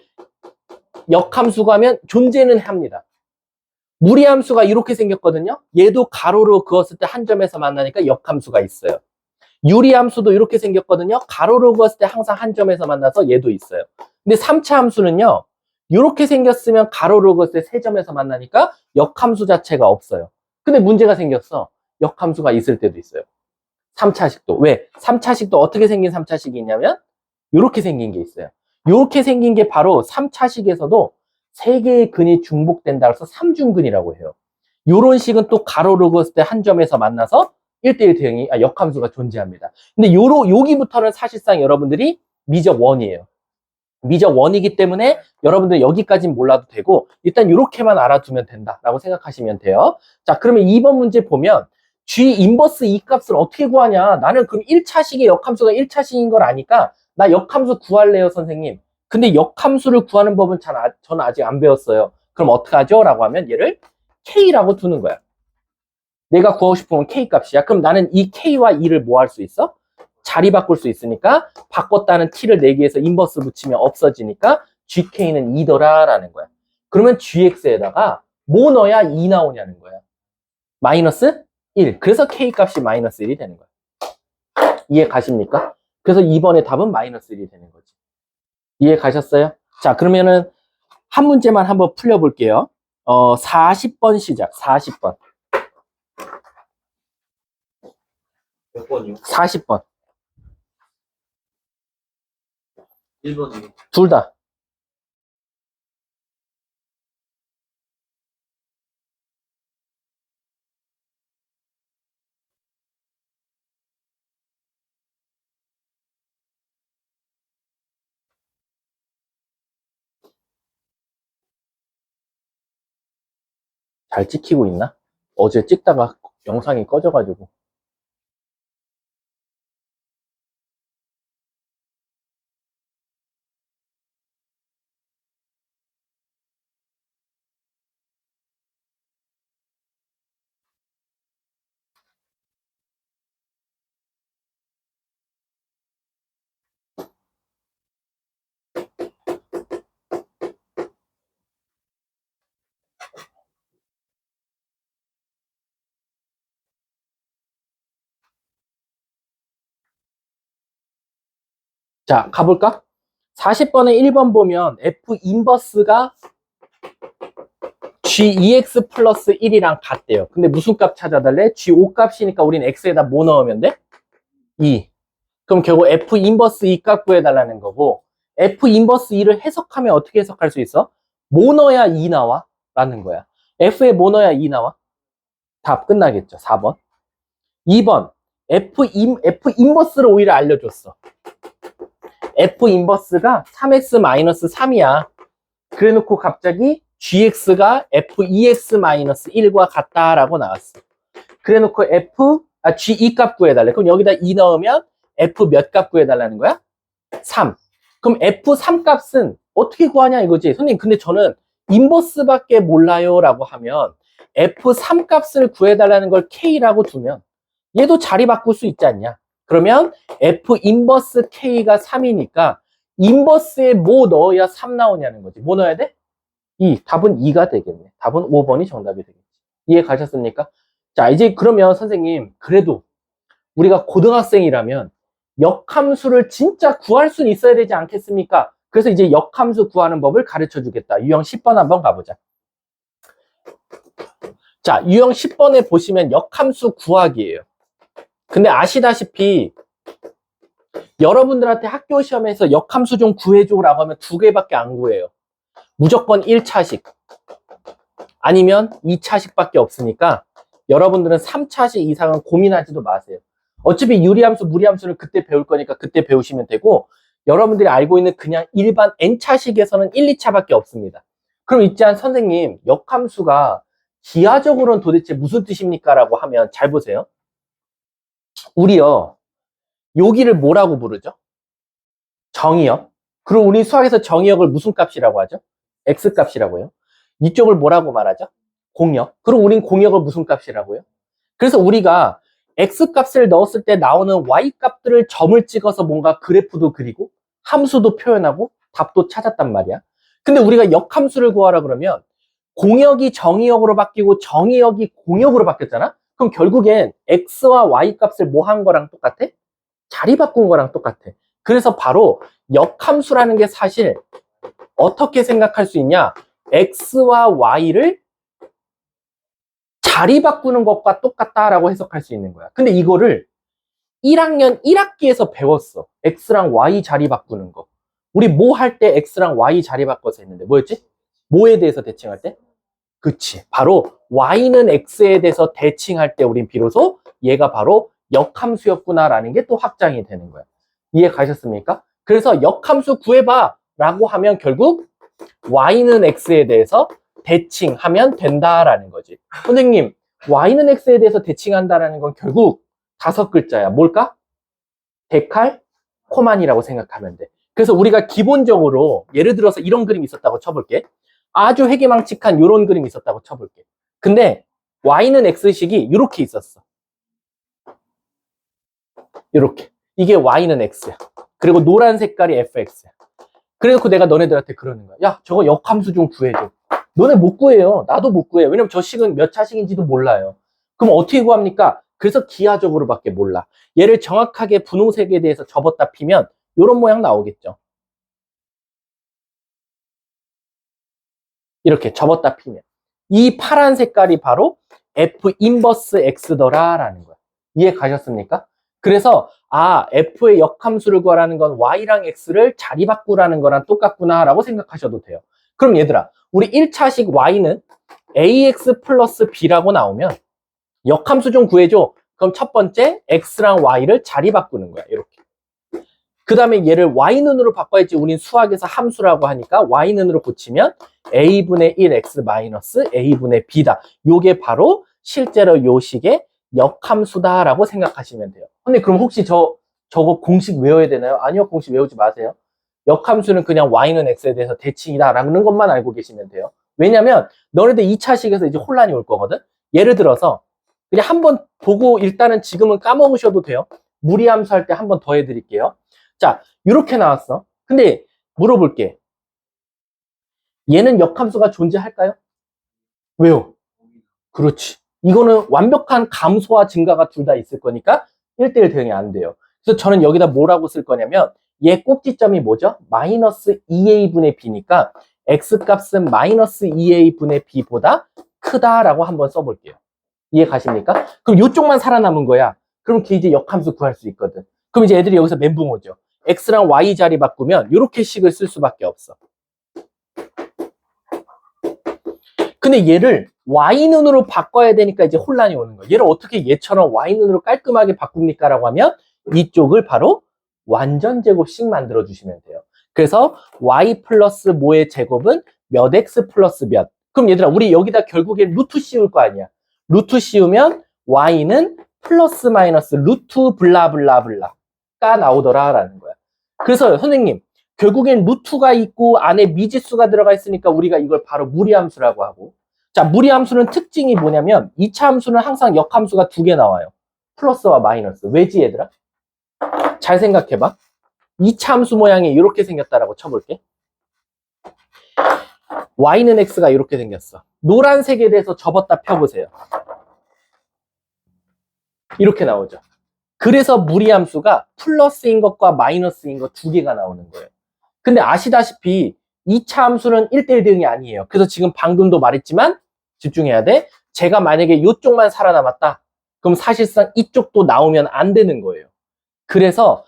역함수가 하면 존재는 합니다. 무리함수가 이렇게 생겼거든요. 얘도 가로로 그었을 때 한 점에서 만나니까 역함수가 있어요. 유리함수도 이렇게 생겼거든요. 가로로 그었을 때 항상 한 점에서 만나서 얘도 있어요. 근데 3차 함수는요. 이렇게 생겼으면 가로로 그었을 때 세 점에서 만나니까 역함수 자체가 없어요. 근데 문제가 생겼어. 역함수가 있을 때도 있어요. 3차식도. 왜? 3차식도 어떻게 생긴 3차식이 있냐면 이렇게 생긴 게 있어요. 이렇게 생긴 게 바로 3차식에서도 세 개의 근이 중복된다 그래서 삼중근이라고 해요. 이런 식은 또 가로로 그었을 때 한 점에서 만나서 1대1 대응이 역함수가 존재합니다. 근데 여기부터는 사실상 여러분들이 미적 1이에요. 미적 1이기 때문에 여러분들 여기까지는 몰라도 되고 일단 이렇게만 알아두면 된다라고 생각하시면 돼요. 자, 그러면 2번 문제 보면 G 인버스 이 값을 어떻게 구하냐? 나는 그럼 1차식의 역함수가 1차식인 걸 아니까 나 역함수 구할래요, 선생님. 근데 역함수를 구하는 법은 저는 아직 안 배웠어요. 그럼 어떡하죠? 라고 하면 얘를 K라고 두는 거야. 내가 구하고 싶으면 K 값이야. 그럼 나는 이 K와 2를 뭐 할 수 있어? 자리 바꿀 수 있으니까 바꿨다는 T를 내기 위해서 인버스 붙이면 없어지니까 GK는 2더라라는 거야. 그러면 GX에다가 뭐 넣어야 2 나오냐는 거야. 마이너스 1. 그래서 K 값이 마이너스 1이 되는 거야. 이해 가십니까? 그래서 2번의 답은 마이너스 1이 되는 거지. 이해 가셨어요? 자, 그러면은 한 문제만 한번 풀려볼게요. 40번 시작. 40번. 몇 번이요? 40번. 1번이요. 둘 다. 잘 찍히고 있나? 어제 찍다가 영상이 꺼져가지고. 자, 가볼까? 40번에 1번 보면 F 인버스가 G2X 플러스 1이랑 같대요. 근데 무슨 값 찾아달래? G5 값이니까 우린 X에다 뭐 넣으면 돼? 2. 그럼 결국 F 인버스 2 값 구해달라는 거고 F 인버스 2를 해석하면 어떻게 해석할 수 있어? 뭐 넣어야 2 나와? 라는 거야. F에 뭐 넣어야 2 나와? 답 끝나겠죠. 4번. 2번. F 인버스를 오히려 알려줬어. F 인버스가 3x-3이야. 그래 놓고 갑자기 gx가 f2x-1과 같다라고 나왔어. 그래 놓고 g2 값 구해달래. 그럼 여기다 2 넣으면 f 몇 값 구해달라는 거야? 3. 그럼 f3 값은 어떻게 구하냐 이거지. 선생님, 근데 저는 인버스밖에 몰라요 라고 하면 f3 값을 구해달라는 걸 k라고 두면 얘도 자리 바꿀 수 있지 않냐. 그러면 F 인버스 K가 3이니까 인버스에 뭐 넣어야 3 나오냐는 거지. 뭐 넣어야 돼? 2. 답은 2가 되겠네. 답은 5번이 정답이 되겠지. 이해 가셨습니까? 자, 이제 그러면 선생님, 그래도 우리가 고등학생이라면 역함수를 진짜 구할 수는 있어야 되지 않겠습니까? 그래서 이제 역함수 구하는 법을 가르쳐 주겠다. 유형 10번 한번 가보자. 자, 유형 10번에 보시면 역함수 구하기예요. 근데 아시다시피 여러분들한테 학교 시험에서 역함수 좀 구해줘라고 하면 2개밖에 안 구해요. 무조건 1차식 아니면 2차식밖에 없으니까 여러분들은 3차식 이상은 고민하지도 마세요. 어차피 유리함수, 무리함수를 그때 배울 거니까 그때 배우시면 되고 여러분들이 알고 있는 그냥 일반 N차식에서는 1, 2차밖에 없습니다. 그럼 있잖아, 선생님, 역함수가 기하적으로는 도대체 무슨 뜻입니까? 라고 하면 잘 보세요. 우리요, 여기를 뭐라고 부르죠? 정의역. 그리고 우리 수학에서 정의역을 무슨 값이라고 하죠? X값이라고 해요. 이쪽을 뭐라고 말하죠? 공역. 그리고 우린 공역을 무슨 값이라고 해요? 그래서 우리가 X값을 넣었을 때 나오는 Y값들을 점을 찍어서 뭔가 그래프도 그리고 함수도 표현하고 답도 찾았단 말이야. 근데 우리가 역함수를 구하라 그러면 공역이 정의역으로 바뀌고 정의역이 공역으로 바뀌었잖아? 그럼 결국엔 X와 Y값을 뭐 한 거랑 똑같아? 자리 바꾼 거랑 똑같아. 그래서 바로 역함수라는 게 사실 어떻게 생각할 수 있냐? X와 Y를 자리 바꾸는 것과 똑같다라고 해석할 수 있는 거야. 근데 이거를 1학년 1학기에서 배웠어. X랑 Y 자리 바꾸는 거. 우리 뭐 할 때 X랑 Y 자리 바꿔서 했는데 뭐였지? 뭐에 대해서 대칭할 때? 그치. 바로 Y는 X에 대해서 대칭할 때 우린 비로소 얘가 바로 역함수였구나라는 게 또 확장이 되는 거야. 이해 가셨습니까? 그래서 역함수 구해봐. 라고 하면 결국 y는 x에 대해서 대칭하면 된다라는 거지. 선생님, y는 x에 대해서 대칭한다라는 건 결국 5글자야. 뭘까? 데칼코마니라고 생각하면 돼. 그래서 우리가 기본적으로 예를 들어서 이런 그림이 있었다고 쳐볼게. 아주 회개망측한 이런 그림이 있었다고 쳐볼게. 근데 y는 x식이 이렇게 있었어. 이렇게. 이게 y는 x야. 그리고 노란 색깔이 fx야. 그래서 내가 너네들한테 그러는 거야. 야, 저거 역함수 좀 구해줘. 너네 못 구해요. 나도 못 구해요. 왜냐면 저 식은 몇 차식인지도 몰라요. 그럼 어떻게 구합니까? 그래서 기하적으로밖에 몰라. 얘를 정확하게 분홍색에 대해서 접었다 피면 이런 모양 나오겠죠. 이렇게 접었다 피면. 이 파란 색깔이 바로 F 인버스 X더라라는 거야. 이해 가셨습니까? 그래서 F의 역함수를 구하라는 건 Y랑 X를 자리 바꾸라는 거랑 똑같구나라고 생각하셔도 돼요. 그럼 얘들아, 우리 1차식 Y는 AX 플러스 B라고 나오면 역함수 좀 구해줘. 그럼 첫 번째 X랑 Y를 자리 바꾸는 거야. 이렇게. 그 다음에 얘를 Y는으로 바꿔야지. 우린 수학에서 함수라고 하니까 Y는으로 고치면 A분의 1X 마이너스 A분의 B다. 요게 바로 실제로 요 식의 역함수다라고 생각하시면 돼요. 근데 그럼 혹시 저거 공식 외워야 되나요? 아니요, 공식 외우지 마세요. 역함수는 그냥 Y는 X에 대해서 대칭이다라는 것만 알고 계시면 돼요. 왜냐면 너네들 2차식에서 이제 혼란이 올 거거든. 예를 들어서 그냥 한번 보고 일단은 지금은 까먹으셔도 돼요. 무리함수 할 때 한 번 더 해드릴게요. 자, 이렇게 나왔어. 근데 물어볼게. 얘는 역함수가 존재할까요? 왜요? 그렇지. 이거는 완벽한 감소와 증가가 둘 다 있을 거니까 1대1 대응이 안 돼요. 그래서 저는 여기다 뭐라고 쓸 거냐면 얘 꼭지점이 뭐죠? 마이너스 2a분의 b니까 x값은 마이너스 2a분의 b보다 크다라고 한번 써볼게요. 이해 가십니까? 그럼 이쪽만 살아남은 거야. 그럼 걔 이제 역함수 구할 수 있거든. 그럼 이제 애들이 여기서 멘붕 오죠. x랑 y 자리 바꾸면 이렇게 식을 쓸 수밖에 없어. 근데 얘를 y는으로 바꿔야 되니까 이제 혼란이 오는 거야. 얘를 어떻게 얘처럼 y는으로 깔끔하게 바꿉니까? 라고 하면 이쪽을 바로 완전 제곱식 만들어 주시면 돼요. 그래서 y 플러스 뭐의 제곱은 몇 x 플러스 몇. 그럼 얘들아, 우리 여기다 결국에 루트 씌울 거 아니야. 루트 씌우면 y는 플러스 마이너스 루트 블라블라블라가 나오더라라는 거야. 그래서 선생님, 결국엔 루트가 있고 안에 미지수가 들어가 있으니까 우리가 이걸 바로 무리함수라고 하고. 자, 무리함수는 특징이 뭐냐면 2차 함수는 항상 역함수가 2개 나와요. 플러스와 마이너스. 왜지 얘들아? 잘 생각해봐. 2차 함수 모양이 이렇게 생겼다라고 쳐볼게. y는 x가 이렇게 생겼어. 노란색에 대해서 접었다 펴보세요. 이렇게 나오죠. 그래서 무리함수가 플러스인 것과 마이너스인 것 2개가 나오는 거예요. 근데 아시다시피 2차 함수는 1대1 대응이 아니에요. 그래서 지금 방금도 말했지만 집중해야 돼. 제가 만약에 이쪽만 살아남았다. 그럼 사실상 이쪽도 나오면 안 되는 거예요. 그래서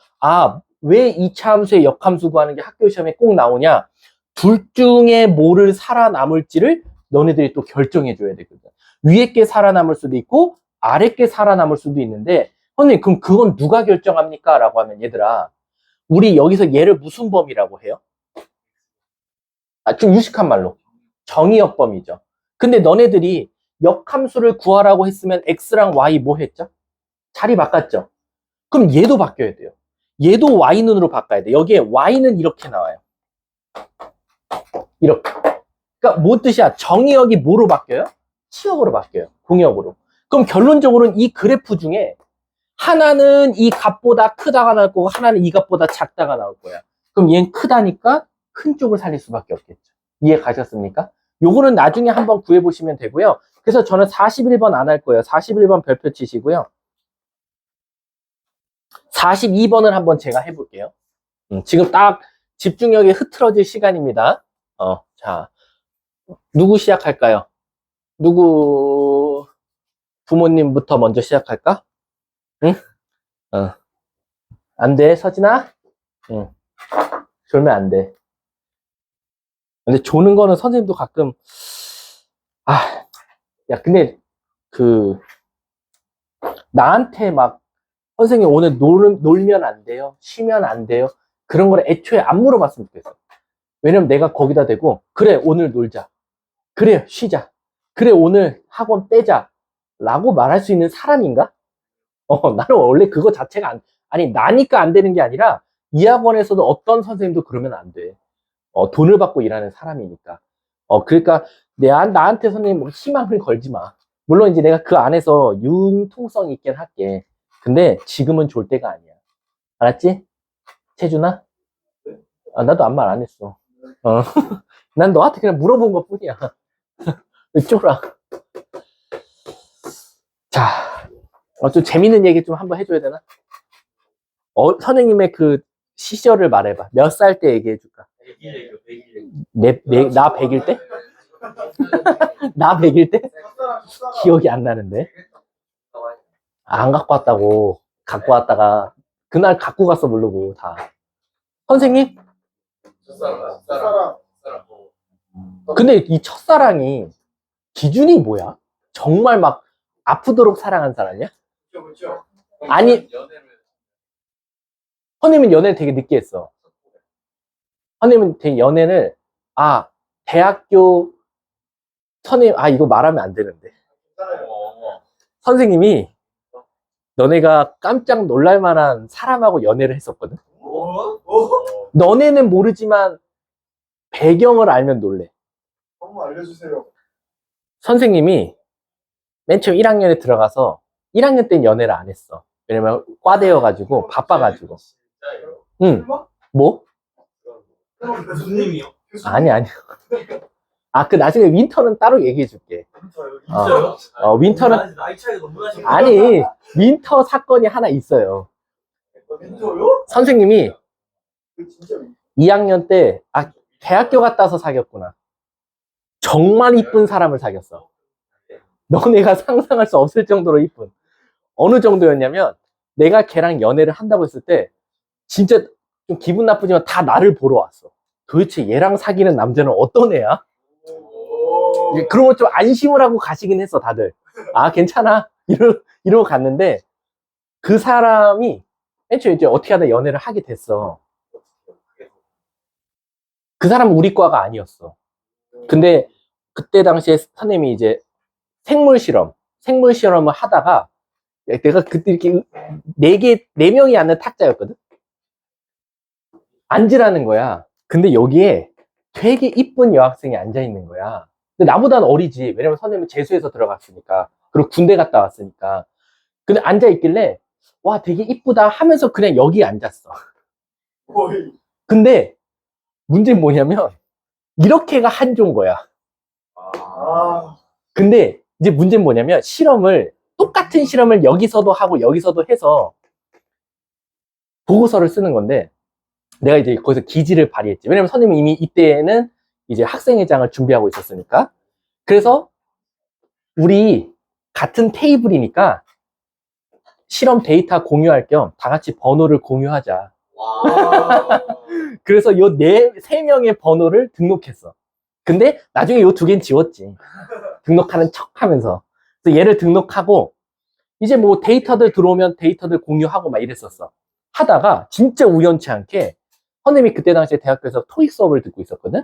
왜 2차 함수의 역함수 구하는 게 학교 시험에 꼭 나오냐? 둘 중에 뭐를 살아남을지를 너네들이 또 결정해 줘야 되거든. 위에 게 살아남을 수도 있고 아래 게 살아남을 수도 있는데 선생님 그럼 그건 누가 결정합니까? 라고 하면 얘들아, 우리 여기서 얘를 무슨 범위라고 해요? 좀 유식한 말로 정의역 범위죠. 근데 너네들이 역함수를 구하라고 했으면 x랑 y 뭐 했죠? 자리 바꿨죠. 그럼 얘도 바뀌어야 돼요. 얘도 y는으로 바꿔야 돼. 여기에 y는 이렇게 나와요. 이렇게. 그러니까 뭐 뜻이야? 정의역이 뭐로 바뀌어요? 치역으로 바뀌어요. 공역으로. 그럼 결론적으로는 이 그래프 중에 하나는 이 값보다 크다가 나올 거고 하나는 이 값보다 작다가 나올 거야. 그럼 얘는 크다니까 큰 쪽을 살릴 수밖에 없겠죠. 이해 가셨습니까? 요거는 나중에 한번 구해보시면 되고요. 그래서 저는 41번 안 할 거예요. 41번 별표 치시고요. 42번을 한번 제가 해볼게요. 지금 딱 집중력이 흐트러질 시간입니다. 자, 누구 시작할까요? 누구 부모님부터 먼저 시작할까? 응? 안 돼, 서진아? 응. 졸면 안 돼. 근데 조는 거는 선생님도 가끔, 야, 근데, 나한테 막, 선생님 오늘 놀면 안 돼요? 쉬면 안 돼요? 그런 걸 애초에 안 물어봤으면 좋겠어. 왜냐면 내가 거기다 대고, 그래, 오늘 놀자. 그래, 쉬자. 그래, 오늘 학원 빼자. 라고 말할 수 있는 사람인가? 나는 원래 그거 자체가 아니, 나니까 안 되는 게 아니라, 이 학원에서도 어떤 선생님도 그러면 안 돼. 돈을 받고 일하는 사람이니까. 그러니까, 나한테 선생님 뭐 희망을 걸지 마. 물론 이제 내가 그 안에서 융통성 있긴 할게. 근데 지금은 졸 때가 아니야. 알았지? 채준아? 나도 아무 말 안 했어. 난 너한테 그냥 물어본 것 뿐이야. 쫄아. 자, 좀 재밌는 얘기 좀 한번 해줘야 되나? 선생님의 그 시절을 말해봐. 몇 살 때 얘기해줄까? 100일. 나 100일 때? 나 100일 때? 기억이 안 나는데. 안 갖고 왔다고. 갖고 왔다가, 그날 갖고 갔어, 모르고, 다. 선생님? 첫사랑. 근데 이 첫사랑이 기준이 뭐야? 정말 막 아프도록 사랑한 사람이야? 그렇죠. 아니, 선생님은 연애를 되게 늦게 했어. 선생님은 되게 연애를, 대학교, 선생님, 이거 말하면 안 되는데. 선생님이 너네가 깜짝 놀랄 만한 사람하고 연애를 했었거든? 너네는 모르지만 배경을 알면 놀래. 한번 알려주세요. 선생님이 맨 처음 1학년에 들어가서 1학년 때는 연애를 안 했어. 왜냐면 과대여가지고 바빠가지고. 응. 뭐? 교수님이요? 아니. 그 나중에 윈터는 따로 얘기해 줄게. 진짜요? 윈터는, 나이 차이가 너무 나시네. 아니, 윈터 사건이 하나 있어요. 진짜요? 선생님이 진짜 2학년 때, 대학교 갔다 와서 사귀었구나. 정말 이쁜 사람을 사귀었어. 너네가 상상할 수 없을 정도로 이쁜. 어느 정도였냐면, 내가 걔랑 연애를 한다고 했을 때, 진짜 좀 기분 나쁘지만 다 나를 보러 왔어. 도대체 얘랑 사귀는 남자는 어떤 애야? 그런 거 좀 안심을 하고 가시긴 했어, 다들. 괜찮아. 이러고 갔는데, 그 사람이, 맨 처음에 이제 어떻게 하다 연애를 하게 됐어. 그 사람은 우리 과가 아니었어. 근데, 그때 당시에 선생님이 이제 생물 실험을 하다가, 내가 그때 이렇게 네 명이 앉는 탁자였거든? 앉으라는 거야. 근데 여기에 되게 이쁜 여학생이 앉아있는 거야. 근데 나보다는 어리지. 왜냐면 선생님은 재수해서 들어갔으니까. 그리고 군대 갔다 왔으니까. 근데 앉아있길래, 와, 되게 이쁘다 하면서 그냥 여기에 앉았어. 근데 문제는 뭐냐면, 이렇게가 한조인 거야. 근데 이제 문제는 뭐냐면, 똑같은 실험을 여기서도 하고 여기서도 해서 보고서를 쓰는 건데, 내가 이제 거기서 기지를 발휘했지. 왜냐면 선생님이 이미 이때는 이제 학생회장을 준비하고 있었으니까. 그래서 우리 같은 테이블이니까 실험 데이터 공유할 겸 다 같이 번호를 공유하자. 그래서 세 명의 번호를 등록했어. 근데 나중에 요 두 개는 지웠지. 등록하는 척 하면서. 그래서 얘를 등록하고 이제 뭐 데이터들 들어오면 데이터들 공유하고 막 이랬었어. 하다가 진짜 우연치 않게 선생님이 그때 당시에 대학교에서 토익 수업을 듣고 있었거든?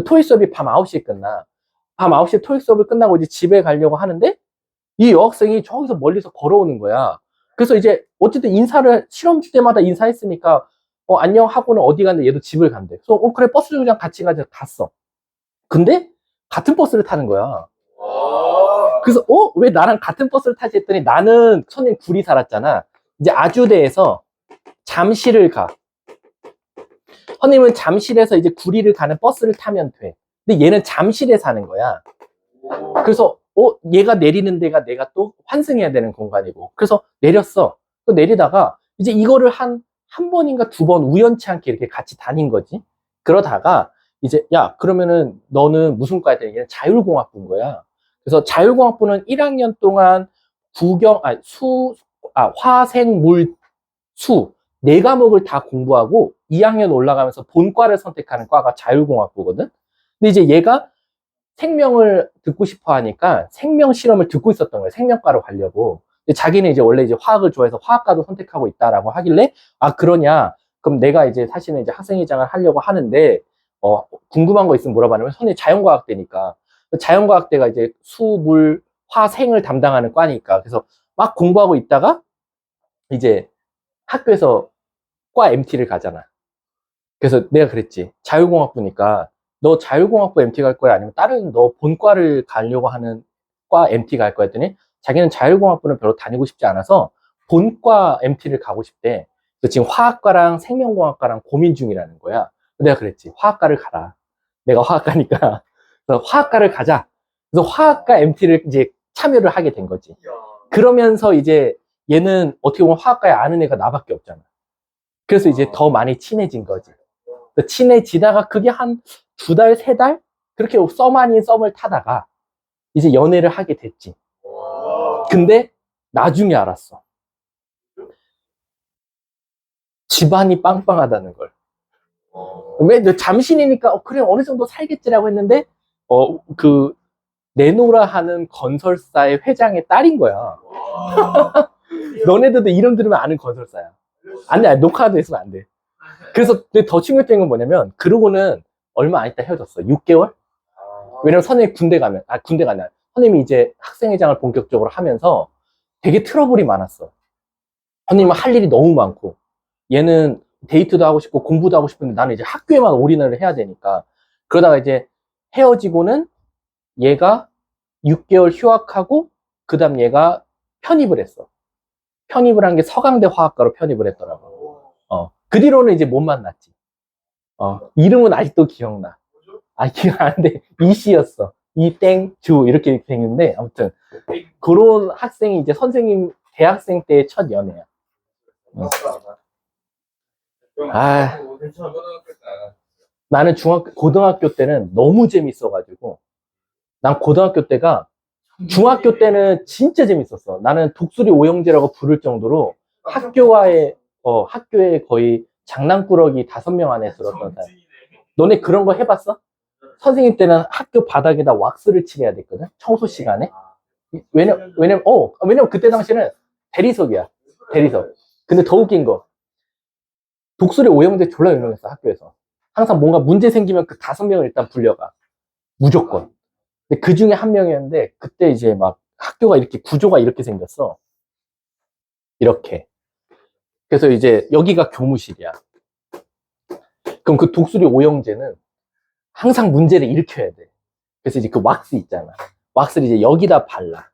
토익 수업이 밤 9시에 끝나. 밤 9시에 토익 수업을 끝나고 이제 집에 가려고 하는데 이 여학생이 저기서 멀리서 걸어오는 거야. 그래서 이제 어쨌든 실험 주제마다 인사했으니까 안녕 하고는 어디 갔는데 얘도 집을 간대. 그래서 그래 버스 정류장 같이 가자 갔어. 근데 같은 버스를 타는 거야. 그래서 왜 나랑 같은 버스를 타지 했더니 나는 선생님 구리 살았잖아. 이제 아주대에서 잠실을 가. 선생님은 잠실에서 이제 구리를 가는 버스를 타면 돼. 근데 얘는 잠실에 사는 거야. 그래서 얘가 내리는 데가 내가 또 환승해야 되는 공간이고. 그래서 내렸어. 내리다가 이제 이거를 한 번인가 두 번 우연치 않게 이렇게 같이 다닌 거지. 그러다가 이제 야 그러면은 너는 무슨 과야 되냐? 얘는 자율공학부인 거야. 그래서 자율공학부는 1학년 동안 화생, 물, 수 네 과목을 다 공부하고 2학년 올라가면서 본과를 선택하는 과가 자율공학부거든. 근데 이제 얘가 생명을 듣고 싶어 하니까 생명 실험을 듣고 있었던 거예요. 생명과로 가려고. 근데 자기는 이제 원래 이제 화학을 좋아해서 화학과도 선택하고 있다라고 하길래 그러냐? 그럼 내가 이제 사실은 이제 학생회장을 하려고 하는데 궁금한 거 있으면 물어봐냐면 선생님 자연과학대니까 자연과학대가 이제 수, 물, 화, 생을 담당하는 과니까 그래서 막 공부하고 있다가 이제 학교에서 과 MT를 가잖아. 그래서 내가 그랬지. 자율공학부니까 너 자율공학부 MT 갈 거야? 아니면 다른 너 본과를 가려고 하는 과 MT 갈 거야? 했더니 자기는 자율공학부는 별로 다니고 싶지 않아서 본과 MT를 가고 싶대. 그래서 지금 화학과랑 생명공학과랑 고민 중이라는 거야. 내가 그랬지. 화학과를 가라. 내가 화학과니까. 그래서 화학과를 가자. 그래서 화학과 MT를 이제 참여를 하게 된 거지. 그러면서 이제 얘는 어떻게 보면 화학과에 아는 애가 나밖에 없잖아. 그래서 이제 더 많이 친해진 거지. 친해지다가 그게 한 2달, 3달? 그렇게 썸 아닌 썸을 타다가 이제 연애를 하게 됐지. 근데 나중에 알았어. 집안이 빵빵하다는 걸. 왜? 잠신이니까 그래 어느 정도 살겠지라고 했는데 내노라 하는 건설사의 회장의 딸인 거야. 너네들도 이름 들으면 아는 건설사야. 안 돼, 녹화도 했으면 안 돼. 그래서 더 충격적인 건 뭐냐면 그러고는 얼마 안 있다 헤어졌어. 6개월? 왜냐면 선생님이 군대가 아니라 선생님이 이제 학생회장을 본격적으로 하면서 되게 트러블이 많았어. 선생님은 할 일이 너무 많고 얘는 데이트도 하고 싶고 공부도 하고 싶은데 나는 이제 학교에만 올인을 해야 되니까 그러다가 이제 헤어지고는 얘가 6개월 휴학하고 그 다음 얘가 편입을 했어. 편입을 한 게 서강대 화학과로 편입을 했더라고. 그 뒤로는 이제 못 만났지. 이름은 아직도 기억나. 기억 안 돼. 이씨였어. 이땡주 이렇게 되는데 아무튼 그런 학생이 이제 선생님 대학생 때의 첫 연애야. 나는 고등학교 때는 너무 재밌어가지고 난 고등학교 때가 중학교 때는 진짜 재밌었어. 나는 독수리 오형제라고 부를 정도로 학교에 거의 장난꾸러기 5명 안에 들었던 사람. 너네 그런 거 해봤어? 선생님 때는 학교 바닥에다 왁스를 칠해야 됐거든. 청소 시간에. 왜냐면 그때 당시는 대리석이야. 대리석. 근데 더 웃긴 거. 독수리 오형제 졸라 유명했어, 학교에서. 항상 뭔가 문제 생기면 그 5명을 일단 불려가. 무조건. 근데 그 중에 한 명이었는데, 그때 이제 막 학교가 이렇게 구조가 이렇게 생겼어. 이렇게. 그래서 이제 여기가 교무실이야. 그럼 그 독수리 오형제는 항상 문제를 일으켜야 돼. 그래서 이제 그 왁스 있잖아. 왁스를 이제 여기다 발라.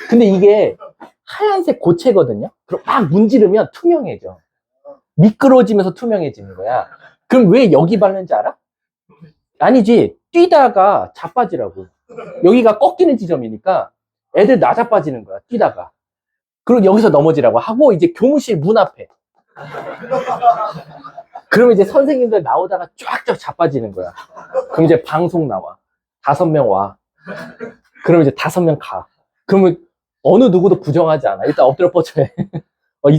근데 이게 하얀색 고체거든요? 그럼 막 문지르면 투명해져. 미끄러지면서 투명해지는 거야. 그럼 왜 여기 바르는지 알아? 아니지. 뛰다가 자빠지라고. 여기가 꺾이는 지점이니까 애들 나자빠지는 거야. 뛰다가. 그리고 여기서 넘어지라고 하고 이제 교무실 문 앞에. 그러면 이제 선생님들 나오다가 쫙쫙 자빠지는 거야. 그럼 이제 방송 나와. 5명 와. 그럼 이제 5명 가. 그러면 어느 누구도 부정하지 않아. 일단 엎드려 뻗쳐 해.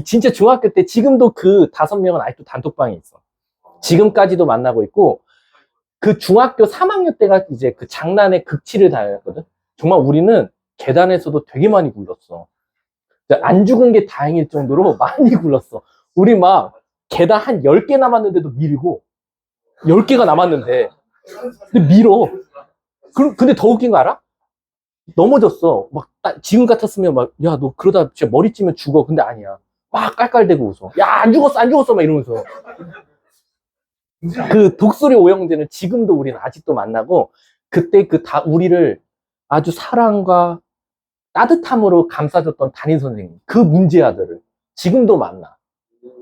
진짜 중학교 때 지금도 그 5명은 아직도 단톡방에 있어. 지금까지도 만나고 있고 그 중학교 3학년 때가 이제 그 장난의 극치를 다녔거든. 정말 우리는 계단에서도 되게 많이 굴렀어. 안 죽은 게 다행일 정도로 많이 굴렀어. 우리 막 계단 한 10개 남았는데도 밀고 10개가 남았는데 근데 밀어. 근데 더 웃긴 거 알아? 넘어졌어. 막 지금 같았으면 막 야 너 그러다 진짜 머리 찌면 죽어. 근데 아니야. 막 깔깔대고 웃어. 야 안 죽었어 막 이러면서. 그 독수리 오형제는 지금도 우리는 아직도 만나고 그때 우리를 아주 사랑과 따뜻함으로 감싸줬던 담임 선생님 그 문제아들을 지금도 만나.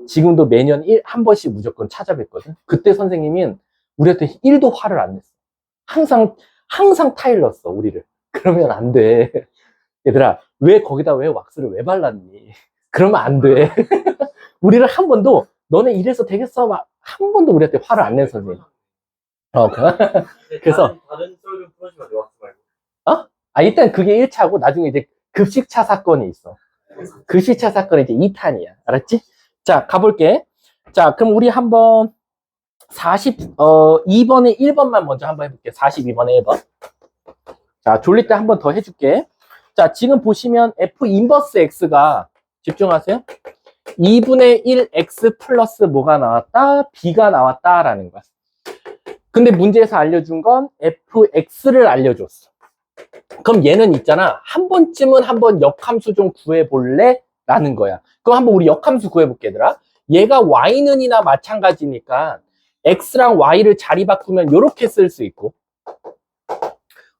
지금도 매년 한 번씩 무조건 찾아뵙거든. 그때 선생님은 우리한테 1도 화를 안 냈어. 항상 타일렀어 우리를. 그러면 안 돼. 얘들아 왜 왁스를 왜 발랐니? 그러면 안 돼. 우리를 한 번도 너네 이래서 되겠어 막 한 번도 우리한테 화를 안 낸 선생님. 그래서 다른 썰좀 풀어주면 돼, 왁스 말고. 일단 그게 1차고 나중에 이제 급식차 사건이 있어. 급식차 사건이 이제 2탄이야. 알았지? 자, 가볼게. 자, 그럼 우리 한번 2번에 1번만 먼저 한번 해볼게. 42번에 1번. 자, 졸릴 때 한 번 더 해줄게. 자, 지금 보시면 F 인버스 X가 집중하세요. 2분의 1x 플러스 뭐가 나왔다? b가 나왔다라는 거야. 근데 문제에서 알려준 건 fx를 알려줬어. 그럼 얘는 있잖아. 한 번쯤은 한번 역함수 좀 구해볼래? 라는 거야. 그럼 한번 우리 역함수 구해볼게, 얘들아. 얘가 y는이나 마찬가지니까 x랑 y를 자리 바꾸면 이렇게 쓸 수 있고,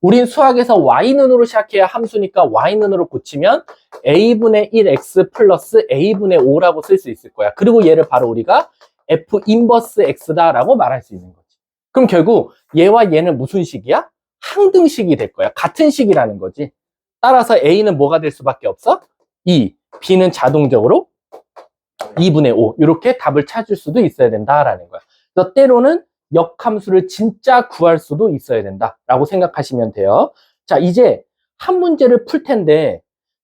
우린 수학에서 y는으로 시작해야 함수니까 y는으로 고치면 a분의 1x 플러스 a분의 5라고 쓸 수 있을 거야. 그리고 얘를 바로 우리가 f 인버스 x다라고 말할 수 있는 거지. 그럼 결국 얘와 얘는 무슨 식이야? 항등식이 될 거야. 같은 식이라는 거지. 따라서 a는 뭐가 될 수밖에 없어? 2, b는 자동적으로 2분의 5 이렇게 답을 찾을 수도 있어야 된다라는 거야. 그래서 때로는 역함수를 진짜 구할 수도 있어야 된다라고 생각하시면 돼요. 자, 이제 한 문제를 풀 텐데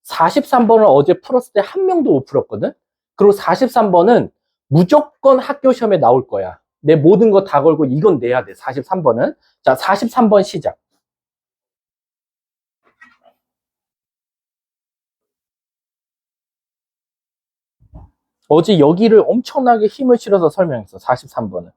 43번을 어제 풀었을 때 한 명도 못 풀었거든. 그리고 43번은 무조건 학교 시험에 나올 거야. 내 모든 거 다 걸고 이건 내야 돼. 43번은. 자, 43번 시작. 어제 여기를 엄청나게 힘을 실어서 설명했어. 43번은.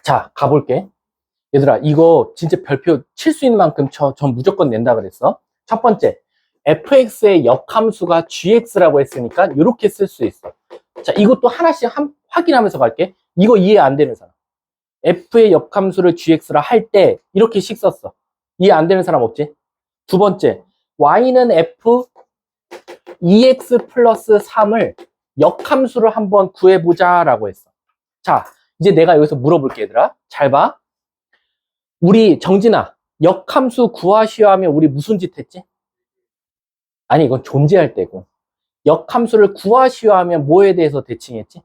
자, 가볼게. 얘들아, 이거 진짜 별표 칠 수 있는 만큼 쳐. 전 무조건 낸다 그랬어. 첫 번째, fx의 역함수가 gx라고 했으니까 이렇게 쓸 수 있어. 자, 이것도 하나씩 확인하면서 갈게. 이거 이해 안 되는 사람. f의 역함수를 gx라 할 때 이렇게씩 썼어. 이해 안 되는 사람 없지? 두 번째, y는 f 2x 플러스 3을 역함수를 한번 구해보자 라고 했어. 자, 이제 내가 여기서 물어볼게, 얘들아. 잘 봐. 우리 정진아, 역함수 구하시오 하면 우리 무슨 짓 했지? 아니, 이건 존재할 때고. 역함수를 구하시오 하면 뭐에 대해서 대칭했지?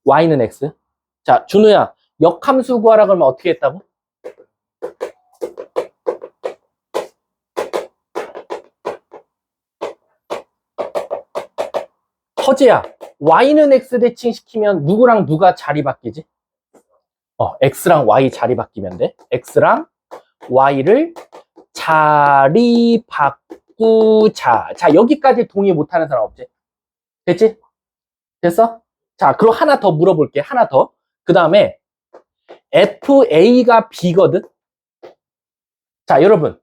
y는 x. 자, 준우야, 역함수 구하라 그러면 어떻게 했다고? 허재야, y는 x 대칭시키면 누구랑 누가 자리 바뀌지? x랑 y 자리 바뀌면 돼. x랑 y를 자리 바꾸자. 자, 여기까지 동의 못하는 사람 없지? 됐지? 됐어? 자, 그럼 하나 더 물어볼게. 하나 더. 그 다음에 FA가 B거든? 자, 여러분.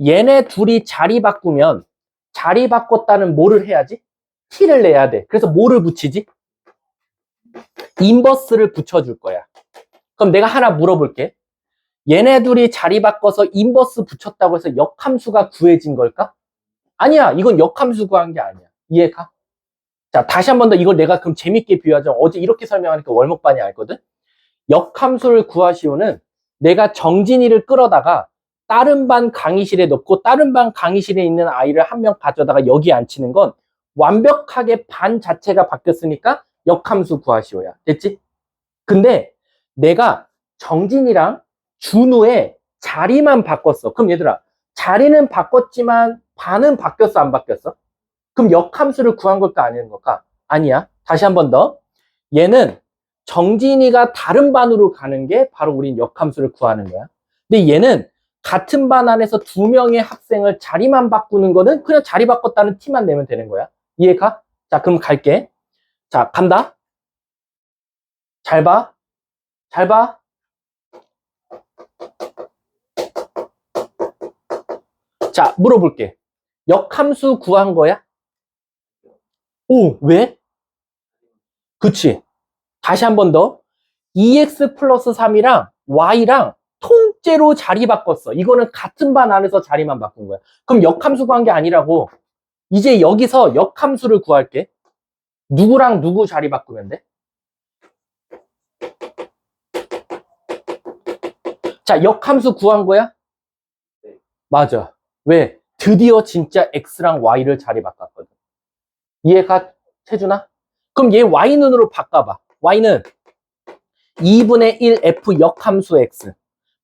얘네 둘이 자리 바꾸면 자리 바꿨다는 뭐를 해야지? T를 내야 돼. 그래서 뭐를 붙이지? 인버스를 붙여줄 거야. 그럼 내가 하나 물어볼게. 얘네 둘이 자리 바꿔서 인버스 붙였다고 해서 역함수가 구해진 걸까? 아니야. 이건 역함수 구한 게 아니야. 이해가? 자, 다시 한 번 더 이걸 내가 그럼 재밌게 비유하자. 어제 이렇게 설명하니까 월목반이 알거든? 역함수를 구하시오는 내가 정진이를 끌어다가 다른 반 강의실에 넣고 다른 반 강의실에 있는 아이를 한 명 가져다가 여기 앉히는 건 완벽하게 반 자체가 바뀌었으니까 역함수 구하시오야. 됐지? 근데 내가 정진이랑 준우의 자리만 바꿨어. 그럼 얘들아, 자리는 바꿨지만 반은 바뀌었어, 안 바뀌었어? 그럼 역함수를 구한 걸까, 아닌 걸까? 아니야. 다시 한 번 더. 얘는 정진이가 다른 반으로 가는 게 바로 우린 역함수를 구하는 거야. 근데 얘는 같은 반 안에서 두 명의 학생을 자리만 바꾸는 거는 그냥 자리 바꿨다는 티만 내면 되는 거야. 이해가? 자, 그럼 갈게. 자, 간다. 잘 봐. 잘 봐. 자, 물어볼게. 역함수 구한 거야? 오, 왜? 그치. 다시 한 번 더. 2x 플러스 3이랑 y랑 통째로 자리 바꿨어. 이거는 같은 반 안에서 자리만 바꾼 거야. 그럼 역함수 구한 게 아니라고. 이제 여기서 역함수를 구할게. 누구랑 누구 자리 바꾸면 돼? 자, 역함수 구한 거야? 맞아. 왜? 드디어 진짜 x랑 y를 자리 바꿨거든. 이해가, 태준아? 그럼 얘 y는으로 바꿔봐. y는 2분의 1 f 역함수 x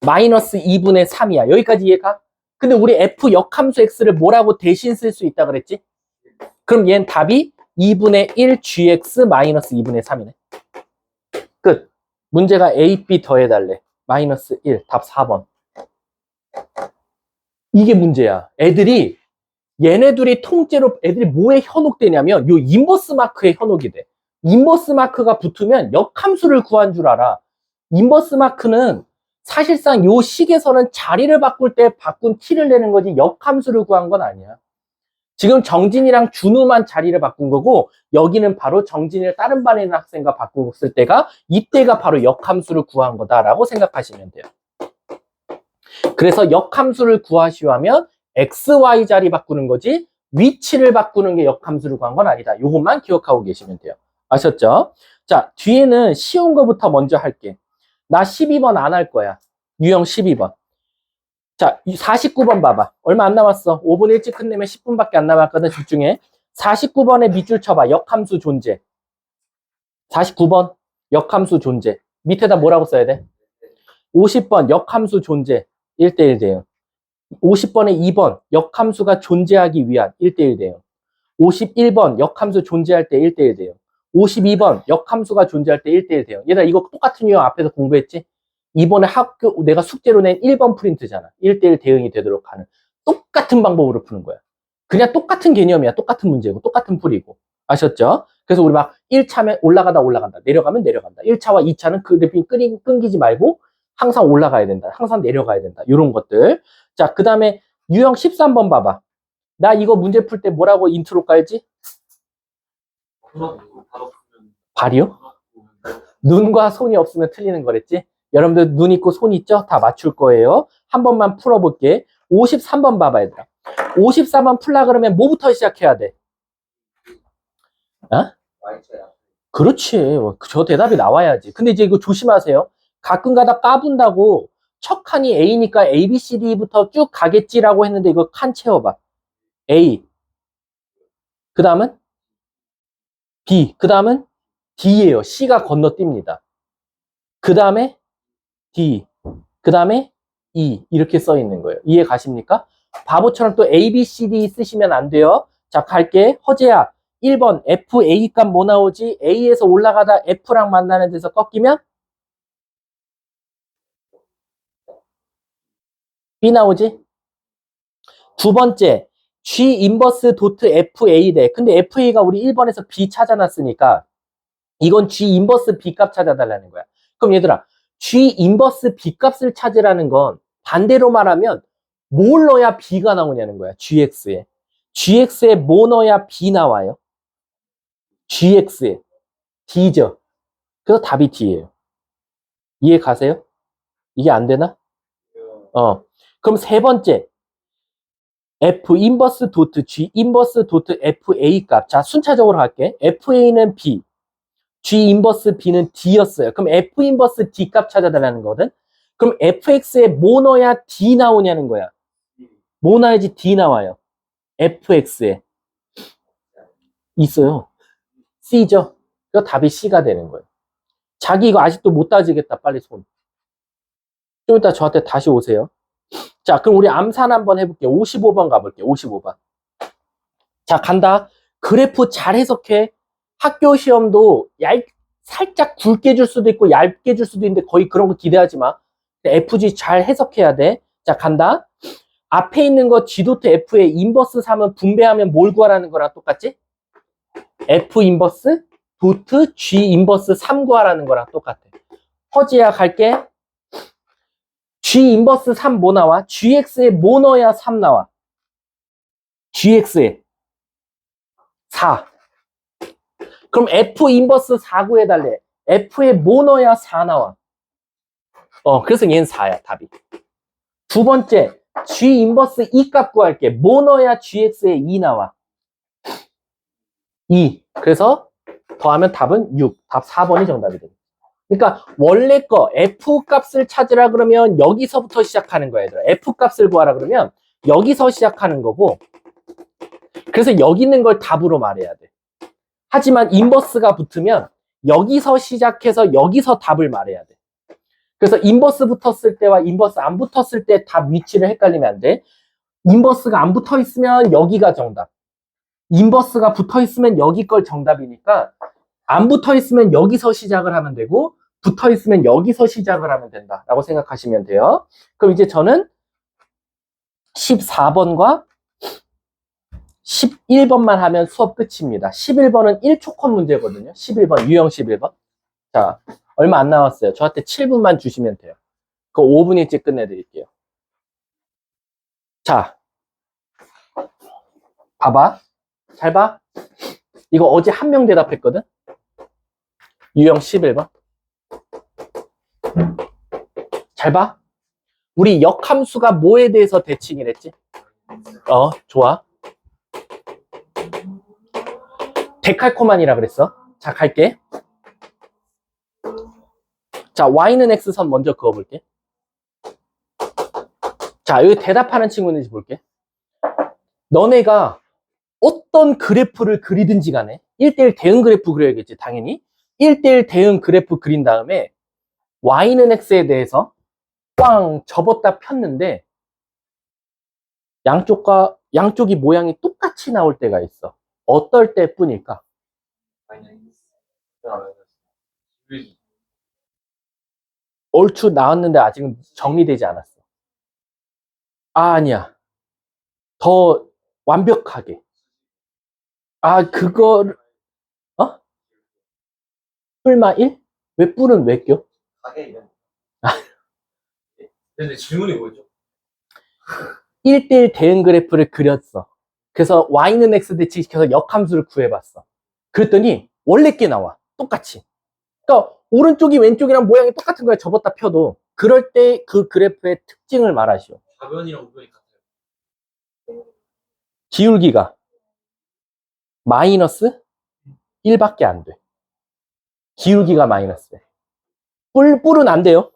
마이너스 2분의 3이야. 여기까지 이해가? 근데 우리 f 역함수 x를 뭐라고 대신 쓸 수 있다 그랬지? 그럼 얘는 답이 2분의 1 gx 마이너스 2분의 3이네. 끝. 문제가 a, b 더해달래. 마이너스 1, 답 4번. 이게 문제야. 애들이 얘네들이 통째로 애들이 뭐에 현혹되냐면 요 인버스 마크에 현혹이 돼. 인버스 마크가 붙으면 역함수를 구한 줄 알아. 인버스 마크는 사실상 요 식에서는 자리를 바꿀 때 바꾼 티를 내는 거지 역함수를 구한 건 아니야. 지금 정진이랑 준우만 자리를 바꾼 거고 여기는 바로 정진이를 다른 반에 있는 학생과 바꿨을 때가 이때가 바로 역함수를 구한 거다라고 생각하시면 돼요. 그래서 역함수를 구하시오 하면 x, y 자리 바꾸는 거지 위치를 바꾸는 게 역함수를 구한 건 아니다. 이것만 기억하고 계시면 돼요. 아셨죠? 자, 뒤에는 쉬운 거부터 먼저 할게. 나 12번 안 할 거야. 유형 12번. 자, 49번 봐봐. 얼마 안 남았어. 5분 일찍 끝내면 10분밖에 안 남았거든. 집중해. 49번에 밑줄 쳐봐. 역함수 존재. 49번 역함수 존재. 밑에다 뭐라고 써야 돼? 50번 역함수 존재. 1대1 대응. 50번에 2번 역함수가 존재하기 위한 1대1 대응. 51번 역함수 존재할 때 1대1 대응. 52번 역함수가 존재할 때 1대1 대응. 얘들아 이거 똑같은 유형 앞에서 공부했지? 이번에 학교 내가 숙제로 낸 1번 프린트잖아. 1대1 대응이 되도록 하는. 똑같은 방법으로 푸는 거야. 그냥 똑같은 개념이야. 똑같은 문제고 똑같은 풀이고. 아셨죠? 그래서 우리 막 1차면 올라가다 올라간다. 내려가면 내려간다. 1차와 2차는 그래픽 끊기지 말고 항상 올라가야 된다. 항상 내려가야 된다. 이런 것들. 자, 그 다음에 유형 13번 봐봐. 나 이거 문제 풀 때 뭐라고 인트로 깔지? 발이요? 눈과 손이 없으면 틀리는 거랬지? 여러분들 눈 있고 손 있죠? 다 맞출 거예요. 한 번만 풀어볼게. 53번 봐봐 얘들아. 54번 풀라 그러면 뭐부터 시작해야 돼? 어? 그렇지. 저 대답이 나와야지. 근데 이제 이거 조심하세요. 가끔 가다 까분다고 첫 칸이 A니까 A, B, C, D부터 쭉 가겠지라고 했는데 이거 칸 채워봐. A. 그 다음은 B. 그 다음은 D예요. C가 건너뜁니다. 그 다음에 D. 그 다음에 E. 이렇게 써 있는 거예요. 이해 가십니까? 바보처럼 또 A, B, C, D 쓰시면 안 돼요. 자, 갈게. 허재야. 1번 F, A 값 뭐 나오지? A에서 올라가다 F랑 만나는 데서 꺾이면 B 나오지? 두 번째, G 인버스 도트 FA래. 근데 FA가 우리 1번에서 B 찾아놨으니까 이건 G 인버스 B 값 찾아달라는 거야. 그럼 얘들아, G 인버스 B 값을 찾으라는 건 반대로 말하면 뭘 넣어야 B가 나오냐는 거야. GX에. GX에 뭐 넣어야 B 나와요? GX에. D죠. 그래서 답이 D예요. 이해 가세요? 이게 안 되나? 그럼 세 번째. F 인버스 도트 G 인버스 도트 FA 값. 자, 순차적으로 할게. FA는 B, G 인버스 B는 D였어요. 그럼 F 인버스 D 값 찾아달라는 거거든. 그럼 FX에 뭐 넣어야 D 나오냐는 거야. 뭐 넣어야지 D 나와요. FX에 있어요. C죠. 그래서 답이 C가 되는 거예요. 자기 이거 아직도 못 따지겠다. 빨리 손. 좀 이따 저한테 다시 오세요. 자, 그럼 우리 암산 한번 해볼게요. 55번 가볼게요. 55번. 자, 간다. 그래프 잘 해석해. 학교 시험도 살짝 굵게 줄 수도 있고 얇게 줄 수도 있는데 거의 그런 거 기대하지 마. FG 잘 해석해야 돼. 자, 간다. 앞에 있는 거 G 도트 F에 인버스 3은 분배하면 뭘 구하라는 거랑 똑같지? F 인버스 도트 G 인버스 3 구하라는 거랑 똑같아. 허지야 갈게. G 인버스 3 뭐 나와? GX에 뭐 넣어야 3 나와? GX에 4. 그럼 F 인버스 4 구해달래. F에 뭐 넣어야 4 나와? 그래서 얘는 4야, 답이. 두 번째, G 인버스 2 값 구할게. 뭐 넣어야 GX에 2 나와? 2. 그래서 더하면 답은 6. 답 4번이 정답이 됩니다. 그러니까 원래 거 F 값을 찾으라 그러면 여기서부터 시작하는 거야, 얘들아. F 값을 구하라 그러면 여기서 시작하는 거고, 그래서 여기 있는 걸 답으로 말해야 돼. 하지만 인버스가 붙으면 여기서 시작해서 여기서 답을 말해야 돼. 그래서 인버스 붙었을 때와 인버스 안 붙었을 때 답 위치를 헷갈리면 안 돼. 인버스가 안 붙어 있으면 여기가 정답. 인버스가 붙어 있으면 여기 걸 정답이니까 안 붙어 있으면 여기서 시작을 하면 되고 붙어 있으면 여기서 시작을 하면 된다라고 생각하시면 돼요. 그럼 이제 저는 14번과 11번만 하면 수업 끝입니다. 11번은 1초 컷 문제거든요. 11번, 유형 11번. 자, 얼마 안 남았어요. 저한테 7분만 주시면 돼요. 그 5분 일찍 끝내드릴게요. 자, 봐봐. 잘 봐. 이거 어제 한 명 대답했거든? 유형 11번. 잘 봐. 우리 역함수가 뭐에 대해서 대칭을 했지? 좋아. 데칼코만이라 그랬어. 자, 갈게. 자, y는 x선 먼저 그어볼게. 자, 여기 대답하는 친구 있는지 볼게. 너네가 어떤 그래프를 그리든지 간에 1대1 대응 그래프 그려야겠지, 당연히. 1대1 대응 그래프 그린 다음에 y는 x에 대해서 꽝 접었다 폈는데 양쪽이 모양이 똑같이 나올 때가 있어. 어떨 때뿐일까? 얼추 나왔는데 아직은 정리되지 않았어. 아니야. 더 완벽하게. 그거를 뿔마 1? 왜 뿔은 왜 껴? 근데 질문이 뭐였죠? 1대1 대응 그래프를 그렸어. 그래서 y는 x 대칭시켜서 역함수를 구해봤어. 그랬더니 원래 게 나와. 똑같이. 그러니까 오른쪽이 왼쪽이랑 모양이 똑같은 거야. 접었다 펴도. 그럴 때 그 그래프의 특징을 말하시오. 좌변이랑 우변이 같아요. 기울기가 마이너스 1밖에 안 돼. 기울기가 마이너스. 뿔은 안 돼요.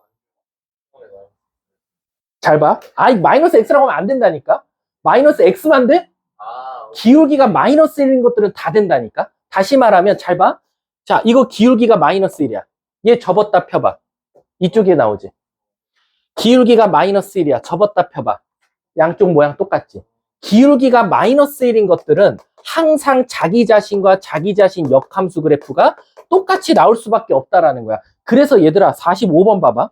잘 봐. 마이너스 x라고 하면 안 된다니까. 마이너스 x만 돼? 기울기가 마이너스 1인 것들은 다 된다니까. 다시 말하면 잘 봐. 자, 이거 기울기가 마이너스 1이야. 얘 접었다 펴봐. 이쪽에 나오지. 기울기가 마이너스 1이야. 접었다 펴봐. 양쪽 모양 똑같지. 기울기가 마이너스 1인 것들은 항상 자기 자신과 자기 자신 역함수 그래프가 똑같이 나올 수밖에 없다라는 거야. 그래서 얘들아 45번 봐봐.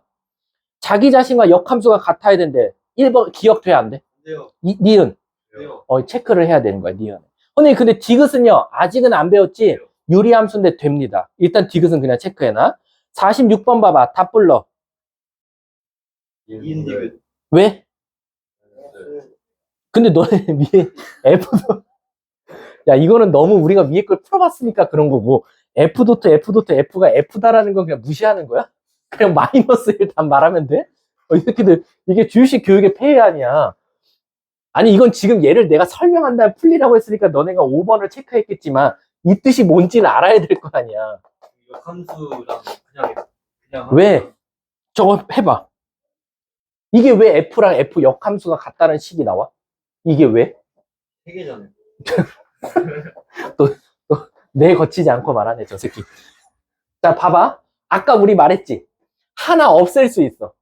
자기 자신과 역함수가 같아야 되는데 1번 기억돼 안 돼? 돼요. 니은. 돼요. 체크를 해야 되는 거야. 니은. 근데 디귿은요. 아직은 안 배웠지? 유리함수인데 됩니다. 일단 디귿은 그냥 체크해놔. 46번 봐봐. 답 불러. 이인디귿. 왜? 근데 너네 위에 F도 야 이거는 너무 우리가 위에 걸 풀어봤으니까 그런 거고 F 도트 F가 F다라는 건 그냥 무시하는 거야? 그냥 마이너스 1 답 말하면 돼? 이 새끼들 이게 주식 교육의 폐해 아니야. 아니 이건 지금 얘를 내가 설명한 다음에 풀리라고 했으니까 너네가 5번을 체크했겠지만 이 뜻이 뭔지는 알아야 될 거 아니야. 역함수랑 그냥 왜? 저거 해봐. 이게 왜 F랑 F 역함수가 같다는 식이 나와? 이게 왜? 세계잖아요. 내 거치지 않고 말하네 저 새끼. 자 봐봐. 아까 우리 말했지. 하나 없앨 수 있어.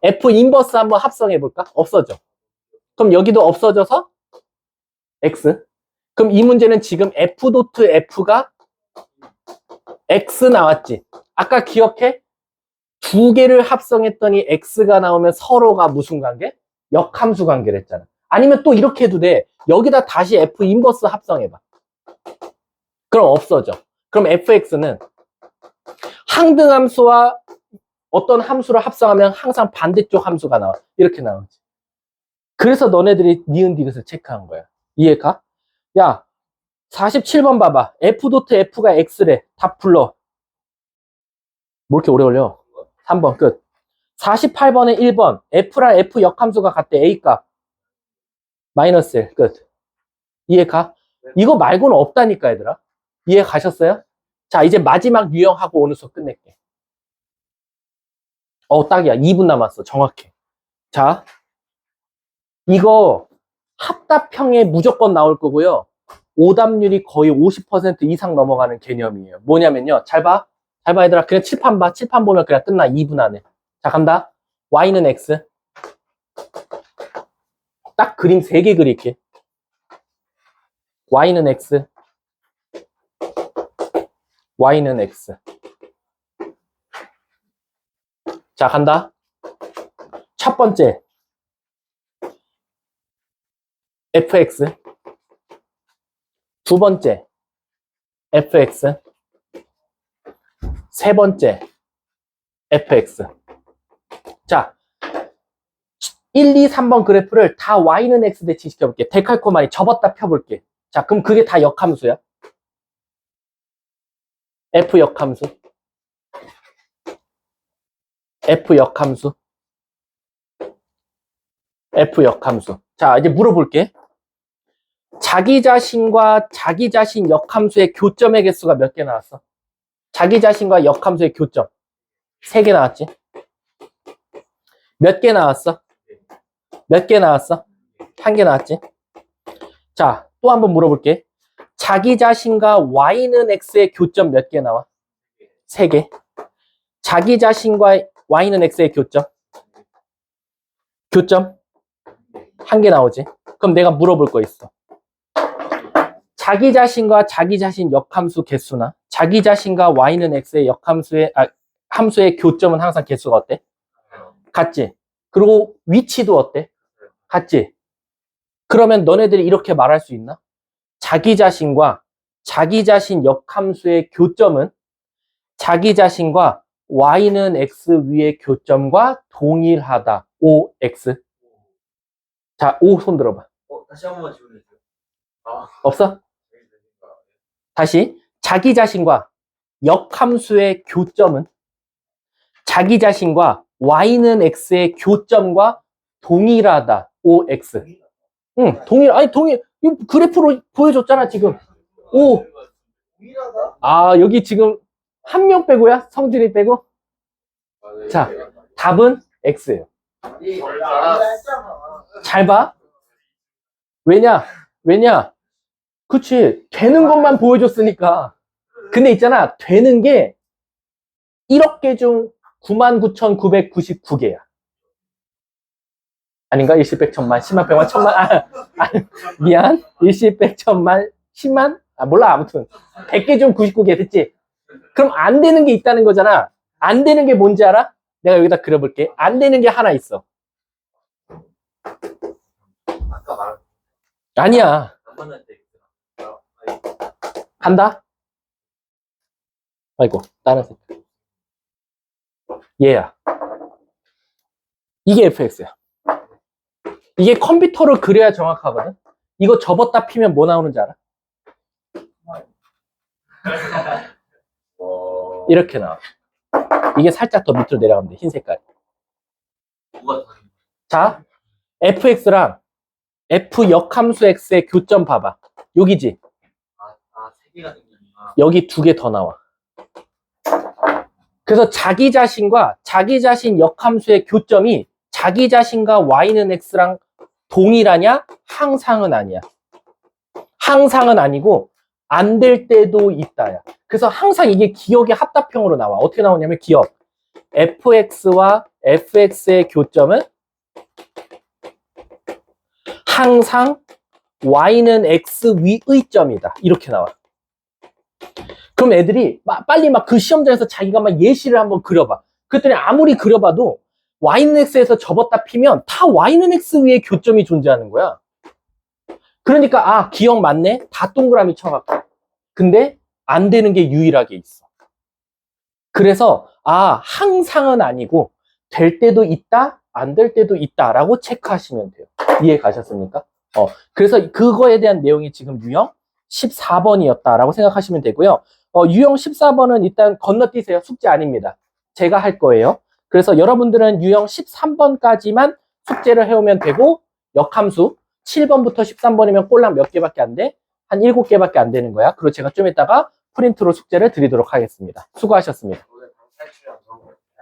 F 인버스 한번 합성해 볼까? 없어져. 그럼 여기도 없어져서 X. 그럼 이 문제는 지금 F 도트 F가 X 나왔지. 아까 기억해? 두 개를 합성했더니 X가 나오면 서로가 무슨 관계? 역함수 관계를 했잖아. 아니면 또 이렇게 해도 돼. 여기다 다시 F 인버스 합성해봐. 그럼 없어져. 그럼 fx는 항등함수와 어떤 함수를 합성하면 항상 반대쪽 함수가 나와. 이렇게 나오지. 그래서 너네들이 니은 디귿을 체크한 거야. 이해가? 야, 47번 봐봐. f.f가 x래. 답 불러. 뭐 이렇게 오래 걸려? 3번 끝. 48번에 1번. f랑 f 역함수가 같대. a 값. 마이너스 1 끝. 이해가? 이거 말고는 없다니까 얘들아. 이해 가셨어요? 자, 이제 마지막 유형하고 오늘 수업 끝낼게. 딱이야. 2분 남았어. 정확해. 자, 이거 합답형에 무조건 나올 거고요. 오답률이 거의 50% 이상 넘어가는 개념이에요. 뭐냐면요. 잘 봐. 잘 봐, 얘들아. 그냥 칠판 봐. 칠판 보면 그냥 끝나. 2분 안에. 자, 간다. y는 x. 딱 그림 3개 그릴게. y는 x. y는 x. 자, 간다. 첫 번째. fx. 두 번째. fx. 세 번째. fx. 자, 1, 2, 3번 그래프를 다 y는 x 대칭시켜볼게. 데칼코마니 접었다 펴볼게. 자, 그럼 그게 다 역함수야. f 역함수. f 역함수. f 역함수. 자, 이제 물어볼게. 자기 자신과 자기 자신 역함수의 교점의 개수가 몇 개 나왔어? 자기 자신과 역함수의 교점. 3개 나왔지? 몇 개 나왔어? 몇 개 나왔어? 1개 나왔지? 자, 또 한번 물어볼게. 자기 자신과 y는 x의 교점 몇 개 나와? 3개. 자기 자신과 y는 x의 교점? 교점? 1개 나오지? 그럼 내가 물어볼 거 있어. 자기 자신과 자기 자신 역함수 개수나 자기 자신과 y는 x의 역함수의 함수의 교점은 항상 개수가 어때? 같지? 그리고 위치도 어때? 같지? 그러면 너네들이 이렇게 말할 수 있나? 자기 자신과 자기 자신 역함수의 교점은 자기 자신과 y는 x 위의 교점과 동일하다. OX. 자, O 손 들어봐. 다시 한 번만 질문해주세요. 없어? 다시. 자기 자신과 역함수의 교점은 자기 자신과 y는 x의 교점과 동일하다. OX. 응, 동일. 이거 그래프로 보여줬잖아, 지금. 오. 아, 여기 지금 한 명 빼고야? 성준이 빼고? 자, 답은 X예요. 잘 봐. 왜냐? 그치. 되는 것만 보여줬으니까. 근데 있잖아. 되는 게 1억 개 중 99,999개야. 아닌가? 일십, 백, 천만, 10만, 100만, 천만. 미안. 일십, 백, 천만, 10만? 몰라. 아무튼. 100개 중 99개 됐지? 그럼 안 되는 게 있다는 거잖아. 안 되는 게 뭔지 알아? 내가 여기다 그려볼게. 안 되는 게 하나 있어. 아까 말한 아니야. 안 만날 때 간다? 아이고, 다른 색깔. 얘야. 이게 fx야. 이게 컴퓨터로 그려야 정확하거든? 이거 접었다 피면 뭐 나오는지 알아? 이렇게 나와. 이게 살짝 더 밑으로 내려가면 돼. 흰 색깔. 뭐가 다른 자, fx랑 f 역함수 x의 교점 봐봐. 여기지? 세 개가 생기구나. 여기 2개 더 나와. 그래서 자기 자신과 자기 자신 역함수의 교점이 자기 자신과 y는 x랑 동일하냐? 항상은 아니야. 항상은 아니고 안 될 때도 있다야. 그래서 항상 이게 기억의 합답형으로 나와. 어떻게 나오냐면 기억. fx와 fx의 교점은 항상 y는 x 위의 점이다. 이렇게 나와. 그럼 애들이 빨리 막 그 시험장에서 자기가 막 예시를 한번 그려봐. 그랬더니 아무리 그려봐도 y는 x에서 접었다 피면 다 y는 x 위에 교점이 존재하는 거야. 그러니까 기억 맞네? 다 동그라미 쳐갖고. 근데 안 되는 게 유일하게 있어. 그래서 항상은 아니고 될 때도 있다, 안 될 때도 있다라고 체크하시면 돼요. 이해 가셨습니까? 그래서 그거에 대한 내용이 지금 유형 14번이었다라고 생각하시면 되고요. 유형 14번은 일단 건너뛰세요. 숙제 아닙니다. 제가 할 거예요. 그래서 여러분들은 유형 13번까지만 숙제를 해오면 되고, 역함수 7번부터 13번이면 꼴랑 몇 개밖에 안 돼? 한 7개밖에 안 되는 거야. 그리고 제가 좀 이따가 프린트로 숙제를 드리도록 하겠습니다. 수고하셨습니다.